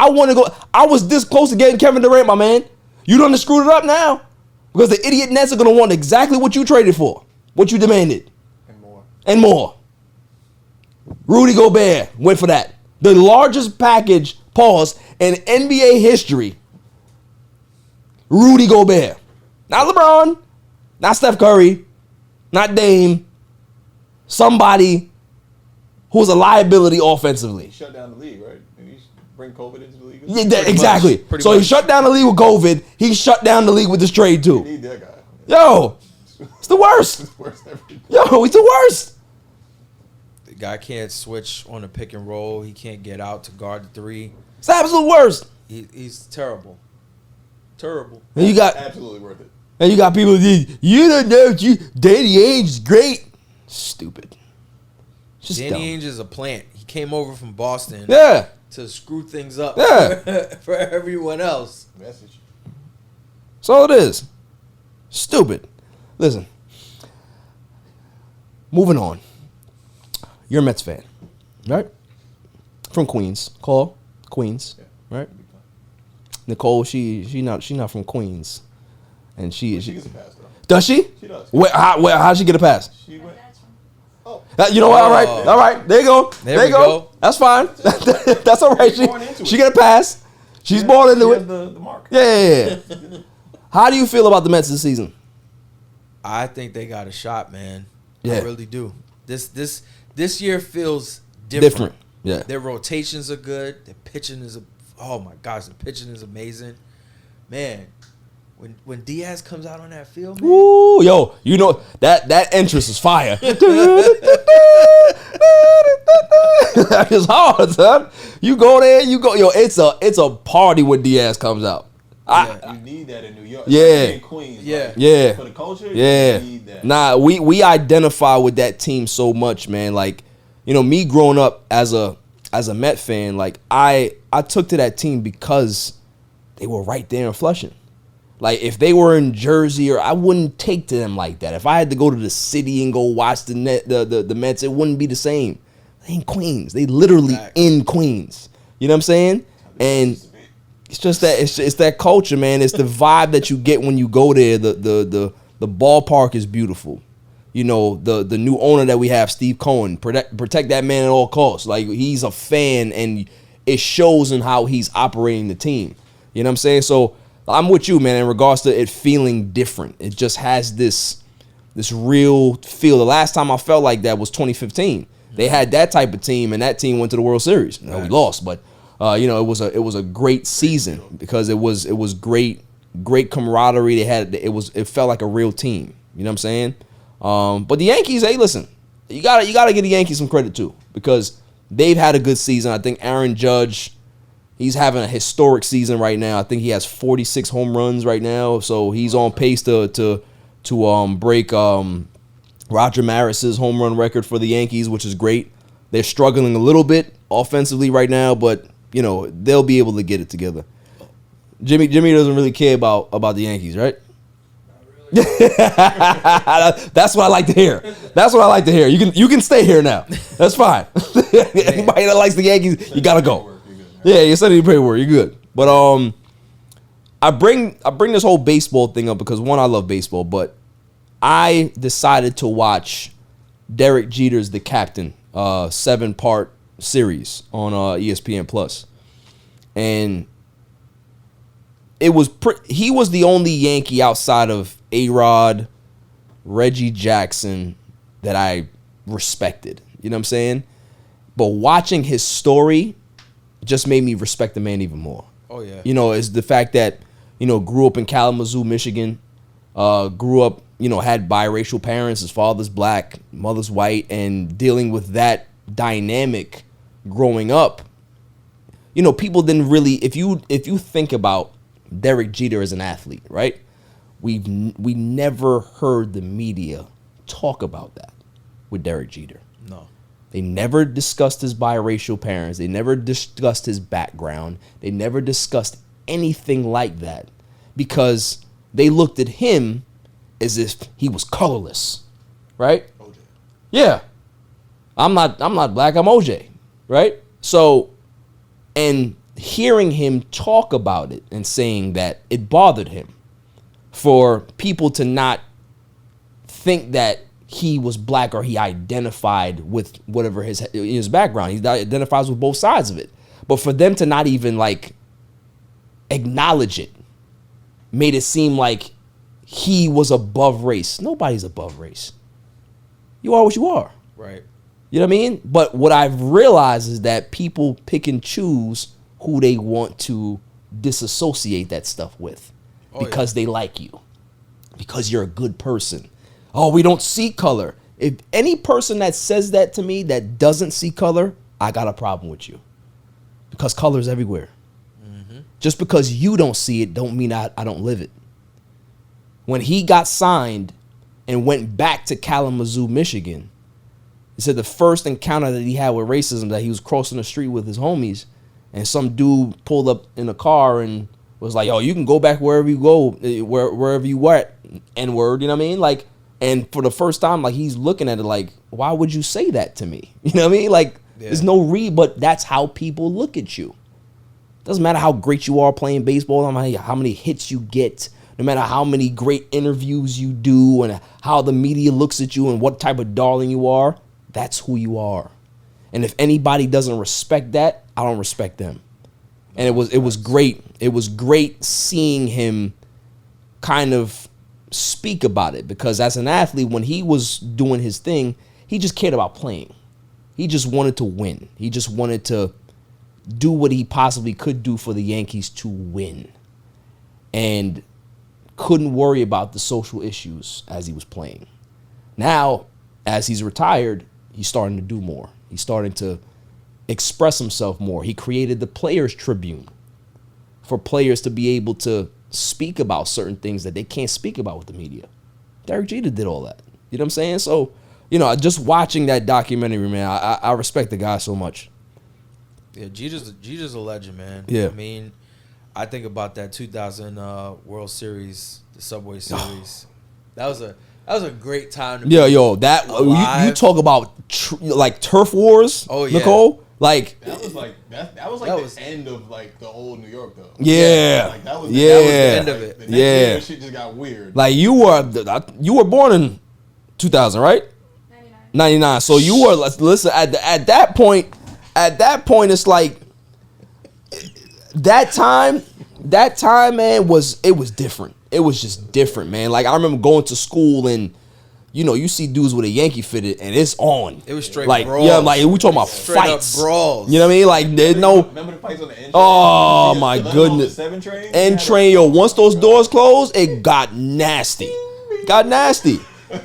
want to go. I was this close to getting Kevin Durant, my man. You done screwed it up now. Because the idiot Nets are going to want exactly what you traded for. What you demanded. And more. Rudy Gobert went for that. The largest package, pause, in NBA history. Rudy Gobert. Not LeBron. Not Steph Curry. Not Dame. Somebody who's a liability offensively. He shut down the league, right? And he bring COVID into the league. Yeah, exactly. So he shut down the league with COVID. He shut down the league with this trade too. You need that guy. Yo, it's the worst. It's worse than everything. Yo, he's the worst. The guy can't switch on a pick and roll. He can't get out to guard the three. It's the absolute worst. He's terrible. Terrible. And you got Absolutely worth it. And you got people. You don't know. Danny Ainge is great. Stupid. Just Danny dumb. Ainge is a plant. He came over from Boston Yeah. to screw things up Yeah. for everyone else. Message. That's all it is. Stupid. Listen. Moving on. You're a Mets fan, right? From Queens. Queens, right? Nicole, she not from Queens, and she She gets a pass, though. does she? She does. How'd she get a pass? She went. Oh. You know what? All right. There you go. There you we go. That's fine. That's all right. She's born into She it. get a pass. She's born into She it. has the mark. Yeah. How do you feel about the Mets this season? I think they got a shot, man. Yeah. I really do. This year feels different. Yeah. Their rotations are good. Their pitching is oh my gosh, the pitching is amazing. Man, when Diaz comes out on that field, man. Ooh, yo, you know that entrance is fire. That is hard, son. You go there, yo, it's a party when Diaz comes out. You need that in New York. Yeah. Especially in Queens. Yeah. Like, Yeah. For the culture, Yeah. you need that. Nah, we identify with that team so much, man. Like, you know, me growing up as a Met fan, like I took to that team because they were right there in Flushing. Like if they were in Jersey, or I wouldn't take to them like that. If I had to go to the city and go watch the Mets, it wouldn't be the same. They in Queens. They literally in Queens. You know what I'm saying? And it's just that it's that culture, man. It's the vibe that you get when you go there. The ballpark is beautiful. You know, the new owner that we have, Steve Cohen, protect that man at all costs. Like he's a fan, and it shows in how he's operating the team. You know what I'm saying? So I'm with you, man, in regards to it feeling different. It just has this real feel. The last time I felt like that was 2015. They had that type of team, and that team went to the World Series. You know, we lost, but you know, it was a great season because it was great camaraderie. It felt like a real team. You know what I'm saying? But the Yankees, hey, listen, you gotta give the Yankees some credit too, because they've had a good season. I think Aaron Judge, he's having a historic season right now. I think he has 46 home runs right now, so he's on pace to break Roger Maris's home run record for the Yankees, which is great. They're struggling a little bit offensively right now, but you know they'll be able to get it together. Jimmy doesn't really care about the Yankees, right? That's what I like to hear. That's what I like to hear. You can stay here now. That's fine. Anybody that likes the Yankees, you gotta go. Yeah, you said any paperwork, you're good. But I bring this whole baseball thing up because one, I love baseball, but I decided to watch Derek Jeter's The Captain 7-part series on ESPN Plus, and it was he was the only Yankee outside of A-Rod, Reggie Jackson that I respected. You know what I'm saying? But watching his story just made me respect the man even more. Oh yeah. You know, is the fact that, you know, grew up in Kalamazoo, Michigan, grew up, you know, had biracial parents. His father's black, mother's white, and dealing with that dynamic growing up. You know, people didn't really, if you think about Derek Jeter as an athlete, right? We never heard the media talk about that with Derek Jeter. No. They never discussed his biracial parents. They never discussed his background. They never discussed anything like that because they looked at him as if he was colorless, right? OJ. Yeah. I'm not black, I'm OJ, right? So, and hearing him talk about it and saying that it bothered him for people to not think that he was black or he identified with whatever his background. He identifies with both sides of it. But for them to not even like acknowledge it made it seem like he was above race. Nobody's above race. You are what you are. Right. You know what I mean? But what I've realized is that people pick and choose who they want to disassociate that stuff with because they like you, because you're a good person. Oh, we don't see color. If any person that says that to me that doesn't see color, I got a problem with you because color is everywhere. Mm-hmm. Just because you don't see it don't mean I don't live it. When he got signed and went back to Kalamazoo, Michigan, he said the first encounter that he had with racism, that he was crossing the street with his homies, and some dude pulled up in a car and was like, "Yo, you can go back wherever you go, wherever you were." N-word, you know what I mean? Like, and for the first time, like, he's looking at it like, "Why would you say that to me?" You know what I mean? Like, there's no but that's how people look at you. Doesn't matter how great you are playing baseball, no matter how many hits you get, no matter how many great interviews you do, and how the media looks at you and what type of darling you are. That's who you are. And if anybody doesn't respect that, I don't respect them. And it was great. It was great seeing him kind of speak about it, because as an athlete, when he was doing his thing, he just cared about playing. He just wanted to win. He just wanted to do what he possibly could do for the Yankees to win. And couldn't worry about the social issues as he was playing. Now, as he's retired, he's starting to do more. He's starting to express himself more. He created the Players Tribune for players to be able to speak about certain things that they can't speak about with the media. Derek Jeter did all that. You know what I'm saying? So, you know, just watching that documentary, man, I respect the guy so much. Yeah, Jeter's a legend, man. Yeah. I mean, I think about that 2000 World Series, the Subway Series. That was a great time to be that alive. you talk about like turf wars. Oh yeah, Nicole. Like that was the end of like the old New York though. Yeah, like that was the end of it. The next year, shit just got weird. Like you were born in 2000, right? 99. So you were listen at that point. At that point, it's like that time, man, it was different. It was just different, man. Like I remember going to school and, you know, you see dudes with a Yankee fitted and it's on. It was straight like brawls. Yeah, like we talking about straight fights, up brawls. You know what I mean? Like there's no. Remember the fights on the N train? Oh my goodness. N train, yo. Once those doors closed, it got nasty.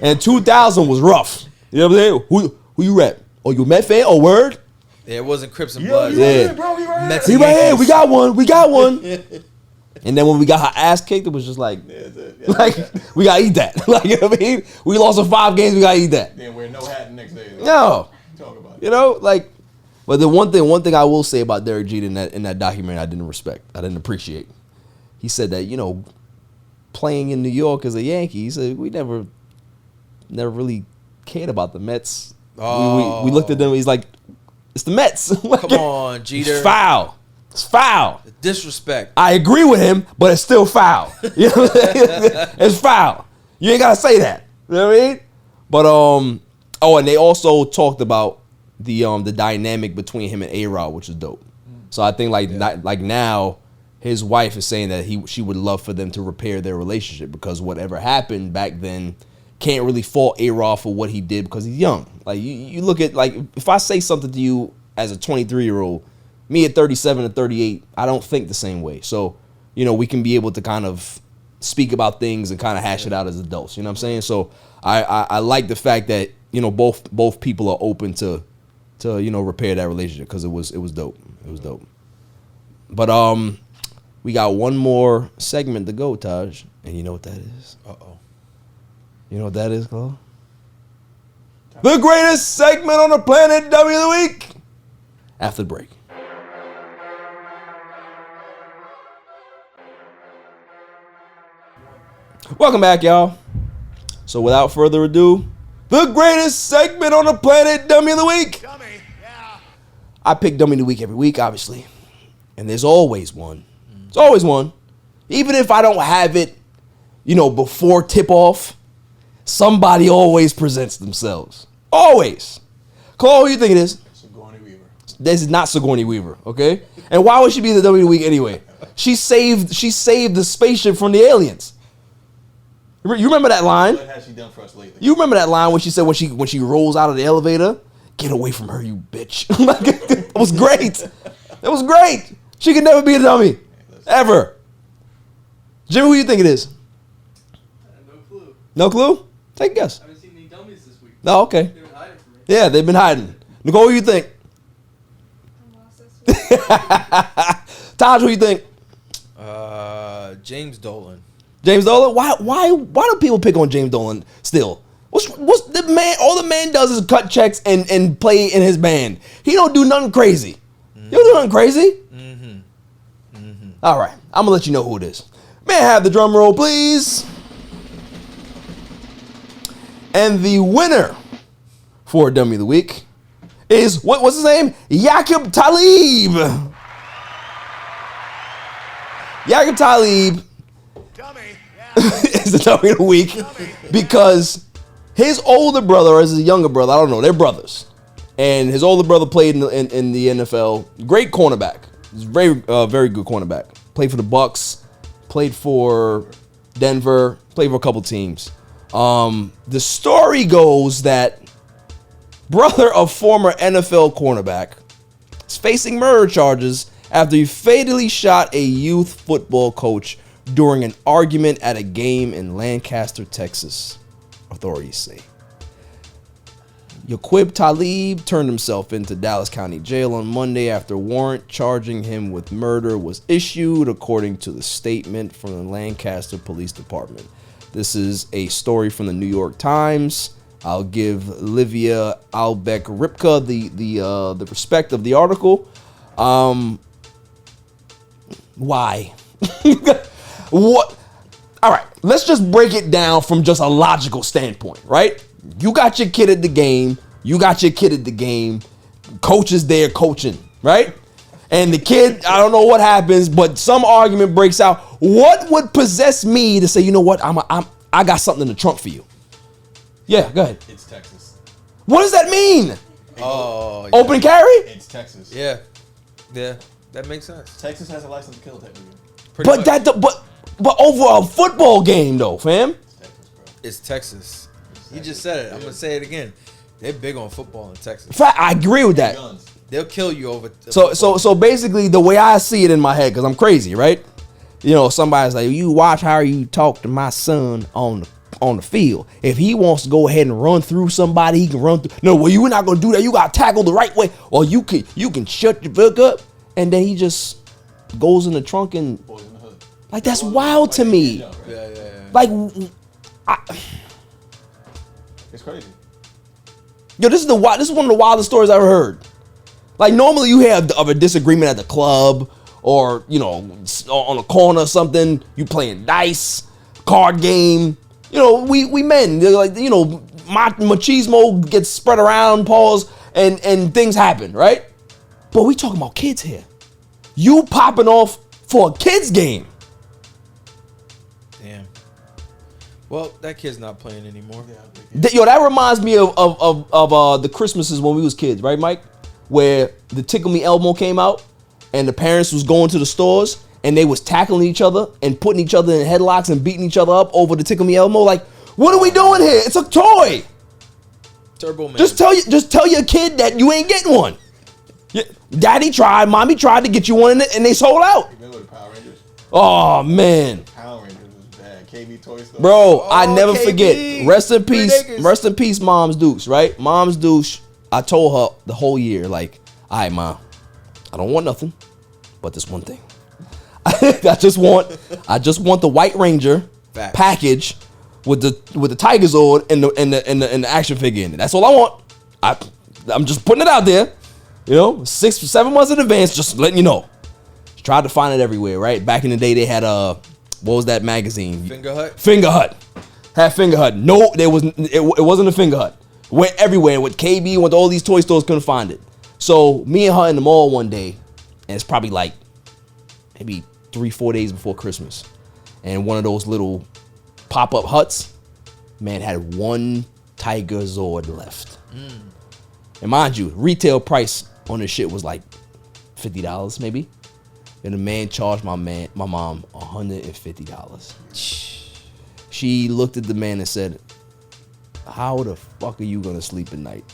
And 2000 was rough. You know what I'm saying? Who you rep? Oh, you a Met fan? Oh, word. Yeah, it wasn't Crips and Bloods. Yeah, bro, we right here. We right here. We got one. And then when we got her ass kicked, it was just like, like we gotta eat that. Like, you know what I mean? We lost in 5 games. We gotta eat that. Then wear no hat the next day. No, talk about it. You know, like. But the one thing I will say about Derek Jeter in that documentary, I didn't respect. I didn't appreciate. He said that, you know, playing in New York as a Yankee, he said we never really cared about the Mets. We looked at them. He's like, it's the Mets. Like, come on, Jeter. It's foul. It's foul. The disrespect. I agree with him, but it's still foul. You know what I'm saying? It's foul. You ain't gotta say that. You know what I mean? But and they also talked about the dynamic between him and A-Rod, which is dope. So I think like now his wife is saying that she would love for them to repair their relationship, because whatever happened back then, can't really fault A-Rod for what he did because he's young. Like you look at, like, if I say something to you as a 23-year-old, me at 37 and 38, I don't think the same way. So, you know, we can be able to kind of speak about things and kind of hash it out as adults. You know what I'm saying? So I like the fact that, you know, both people are open to you know, repair that relationship, because it was dope. It was dope. But we got one more segment to go, Taj, and you know what that is? Uh-oh. You know what that is, Chloe? The greatest segment on the planet, W of the Week. After the break. Welcome back, y'all. So without further ado, the greatest segment on the planet, Dummy of the Week. Dummy, yeah. I pick Dummy of the Week every week, obviously. And there's always one. There's always one. Even if I don't have it, you know, before tip-off, somebody always presents themselves. Always. Chloe, who you think it is? Sigourney Weaver. This is not Sigourney Weaver, okay? And why would she be the Dummy of the Week anyway? She saved the spaceship from the aliens. You remember that line? What has she done for us lately? You remember that line when she said when she rolls out of the elevator, "Get away from her, you bitch." It was great. It was great. She could never be a dummy. Ever. Jimmy, who you think it is? No clue. No clue? Take a guess. I haven't seen any dummies this week. No, okay. They've been hiding from me. Yeah, they've been hiding. Nicole, who you think? Taj, who you think? James Dolan. James Dolan? Why do people pick on James Dolan still? What's the man? All the man does is cut checks and play in his band. He don't do nothing crazy. You don't do nothing crazy. All right, I'm gonna let you know who it is. May I have the drum roll, please? And the winner for Dummy of the Week is what's his name? 𝐥𝐤𝐤𝐿 Talib. 𝐥𝐤𝐤𝐿 Talib is the Dummy of the Week because his older brother or his younger brother, I don't know, they're brothers. And his older brother played in the NFL. Great cornerback. He's very good cornerback. Played for the Bucks. Played for Denver. Played for a couple teams. The story goes that brother of former NFL cornerback is facing murder charges after he fatally shot a youth football coach during an argument at a game in Lancaster, Texas, authorities say. 𝐥𝐤𝐤𝐿 Talib turned himself into Dallas County Jail on Monday after a warrant charging him with murder was issued, according to the statement from the Lancaster Police Department. This is a story from the New York Times. I'll give 𝐜𝐤𝐤𝐿 the respect of the article. Why? What? All right, let's just break it down from just a logical standpoint, right? You got your kid at the game. Coach is there coaching, right? And the kid, I don't know what happens, but some argument breaks out. What would possess me to say, you know what, I got something in the trunk for you? Yeah, go ahead. It's Texas. What does that mean? Oh, yeah. Open carry? It's Texas. Yeah, that makes sense. Texas has a license to kill technically. But over a football game though, fam. It's Texas, bro. It's Texas. You just said it. I'm gonna say it again. They're big on football in Texas. In fact, I agree with that. Guns. They'll kill you over. So basically, the way I see it in my head, because I'm crazy, right? You know, somebody's like, you watch how you talk to my son on the field. If he wants to go ahead and run through somebody, he can run through. No, well, you're not gonna do that. You got to tackle the right way. Or you can shut your book up, and then he just goes in the trunk and like that's wild to me. Yeah. Like, it's crazy. Yo, this is one of the wildest stories I've ever heard. Like, normally you have of a disagreement at the club or, you know, on a corner or something. You playing dice, card game. You know, we men, they're like, you know, machismo gets spread around, pause, and things happen, right? But we talking about kids here. You popping off for a kids game. Damn. Well, that kid's not playing anymore. Yo, that reminds me of the Christmases when we was kids, right, Mike? Where the Tickle Me Elmo came out, and the parents was going to the stores, and they was tackling each other and putting each other in headlocks and beating each other up over the Tickle Me Elmo. Like, what are we doing here? It's a toy. Turbo Man. Just tell your kid that you ain't getting one. Yeah, Daddy tried, Mommy tried to get you one, and they sold out. Remember the Power Rangers? Oh man. Power Rangers was bad. KB Toy Store. Bro, I never KB. forget. Rest in peace, Mom's Deuce, right? Mom's Deuce, I told her the whole year, like, all right, Mom, I don't want nothing but this one thing. I just want the White Ranger Facts. package with the Tiger Zord and the action figure in it. That's all I want. I'm just putting it out there. You know, 6 or 7 months in advance, just letting you know. Tried to find it everywhere, right? Back in the day, they had what was that magazine? Finger Hut. Finger Hut. Had Finger Hut. No, it wasn't a Finger Hut. Went everywhere. With KB, went to all these toy stores, couldn't find it. So me and her in the mall one day, and it's probably like maybe 3-4 days before Christmas, and one of those little pop-up huts, man, had one Tiger Zord left. And mind you, retail price on this shit was like $50 maybe. And the man charged my mom $150. She looked at the man and said, how the fuck are you gonna sleep at night?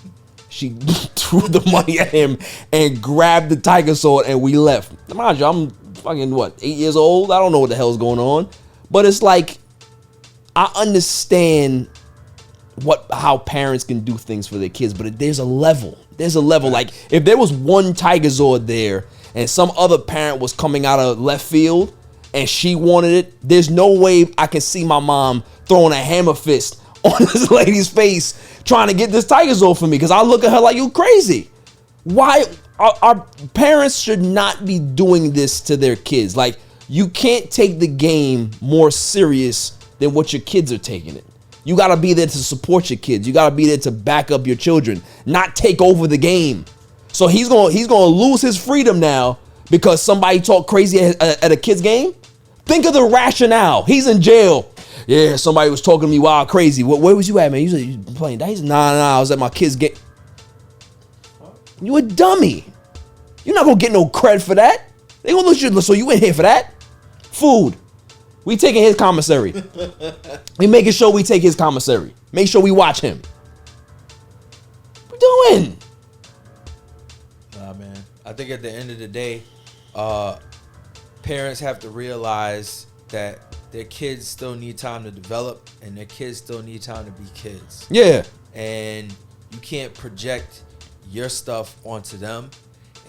She threw the money at him and grabbed the Tiger Sword, and we left. Mind you, I'm fucking 8 years old? I don't know what the hell's going on. But it's like, I understand how parents can do things for their kids, but there's a level. Like, if there was one Tiger Zord there and some other parent was coming out of left field and she wanted it, there's no way I can see my mom throwing a hammer fist on this lady's face trying to get this Tiger Zord for me, because I look at her like, you crazy. Why? Our parents should not be doing this to their kids. Like, you can't take the game more serious than what your kids are taking it. You got to be there to support your kids. You got to be there to back up your children, not take over the game. So he's going to lose his freedom now because somebody talked crazy at a kid's game. Think of the rationale. He's in jail. Yeah, somebody was talking to me wild crazy. Where was you at, man? You said you playing dice? Nah, I was at my kid's game. You a dummy. You're not going to get no credit for that. They going to look at you. So you in here for that? Food. We taking his commissary. We making sure we take his commissary. Make sure we watch him. What we doing? Nah, man. I think at the end of the day, parents have to realize that their kids still need time to develop, and their kids still need time to be kids. Yeah. And you can't project your stuff onto them,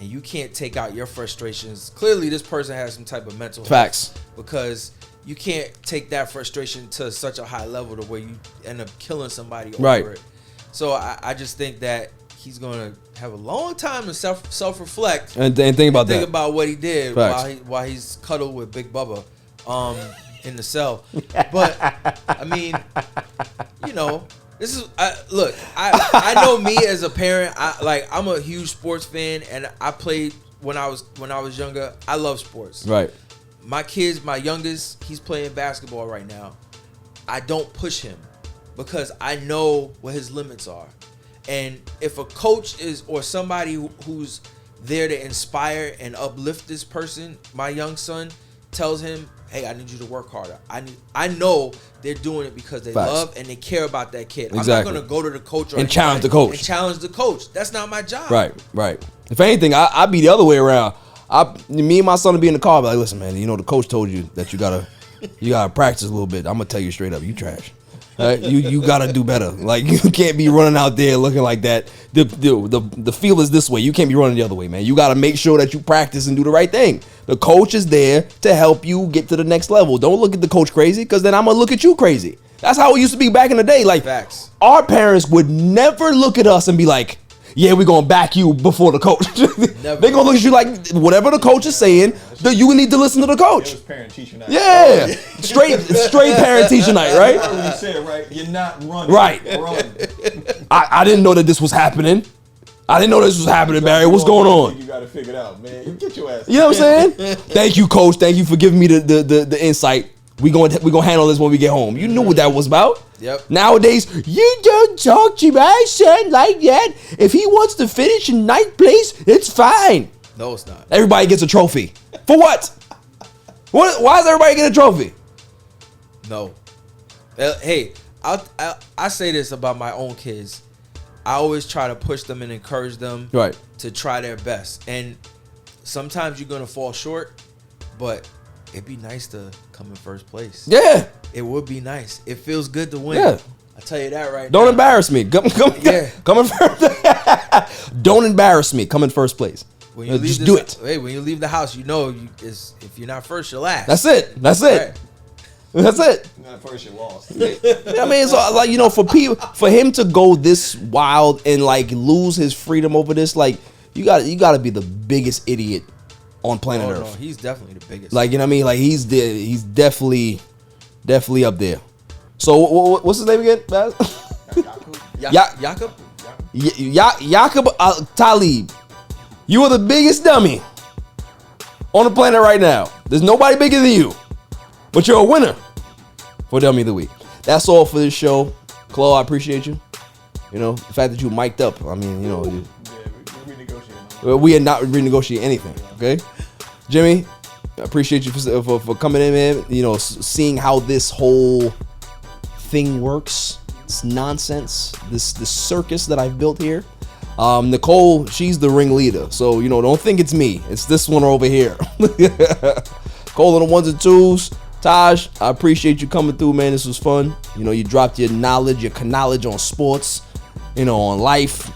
and you can't take out your frustrations. Clearly, this person has some type of mental Facts. health, because you can't take that frustration to such a high level to where you end up killing somebody over it. So I just think that he's going to have a long time to self-reflect and think about that. Think about what he did while he's cuddled with Big Bubba in the cell. But I mean, you know, this is look. I know me as a parent. I'm a huge sports fan, and I played when I was younger. I love sports. Right. My kids, my youngest, he's playing basketball right now. I don't push him because I know what his limits are. And if a coach or somebody who's there to inspire and uplift this person, my young son, tells him, hey, I need you to work harder. I know they're doing it because they love and they care about that kid. Exactly. I'm not going to go to the coach and challenge the coach. And challenge the coach. That's not my job. Right. If anything, I'd be the other way around. Me and my son would be in the car, be like, listen, man, you know the coach told you that you gotta practice a little bit. I'm gonna tell you straight up, you trash. Right? You gotta do better. Like, you can't be running out there looking like that. The feel is this way. You can't be running the other way, man. You gotta make sure that you practice and do the right thing. The coach is there to help you get to the next level. Don't look at the coach crazy, because then I'm gonna look at you crazy. That's how it used to be back in the day. Like, Facts. Our parents would never look at us and be like, yeah, we're going to back you before the coach. They're going to look at you like, whatever the coach is saying, you need to listen to the coach. It was parent-teacher night. Yeah. Straight parent-teacher night, right? I already said it right. You're not running. Right. Run. I didn't know that this was happening. Barry. What's going on? You got to figure it out, man. Get your ass. You know what I'm saying? Thank you, coach. Thank you for giving me the insight. We gonna handle this when we get home. You knew what that was about. Yep. Nowadays, you don't talk to my son like that. If he wants to finish in ninth place, it's fine. No, it's not. Everybody gets a trophy. For what? Why does everybody get a trophy? No. Hey, I say this about my own kids. I always try to push them and encourage them to try their best. And sometimes you're going to fall short, but it'd be nice to come in first place. Yeah. It would be nice. It feels good to win. Yeah. I tell you that right now. Don't embarrass me. Come in first. Don't embarrass me. Come in first place. When you just do it. Hey, when you leave the house, you know if you're not first, you're last. That's it. Right. That's it. Not first, you lost. I mean, it's like, you know, for him to go this wild and like lose his freedom over this, like you got to be the biggest idiot on planet Earth. No, he's definitely the biggest. Like, you know what I mean? Like he's definitely up there. So what's his name again? Jakob? Jakob Talib. You are the biggest dummy on the planet right now. There's nobody bigger than you. But you're a winner for Dummy of the Week. That's all for this show. Chloe, I appreciate you. You know, the fact that you mic'd up. I mean, you know. We renegotiating. We are not renegotiating anything, okay? Jimmy, I appreciate you for coming in, man. You know, seeing how this whole thing works. It's nonsense. This circus that I've built here. Nicole, she's the ringleader. So, you know, don't think it's me. It's this one over here. Cole on the ones and twos. Taj, I appreciate you coming through, man. This was fun. You know, you dropped your knowledge on sports, you know, on life,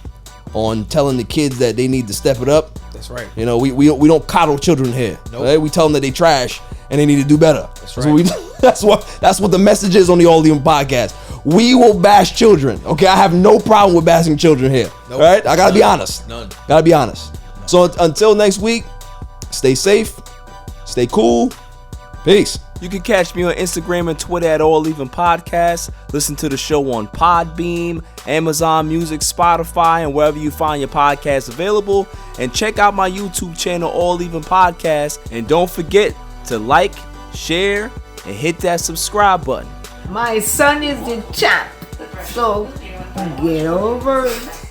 on telling the kids that they need to step it up. That's right. You know, we don't coddle children here. Nope. Right? We tell them that they trash and they need to do better. That's right. So that's what the message is on the All Even podcast. We will bash children. Okay, I have no problem with bashing children here. Nope. Right? I gotta be honest. None. Gotta be honest. So until next week, stay safe, stay cool. Peace. You can catch me on Instagram and Twitter at All Even Podcast. Listen to the show on Podbeam, Amazon Music, Spotify, and wherever you find your podcasts available. And check out my YouTube channel, All Even Podcast. And don't forget to like, share, and hit that subscribe button. My son is the champ, so get over it.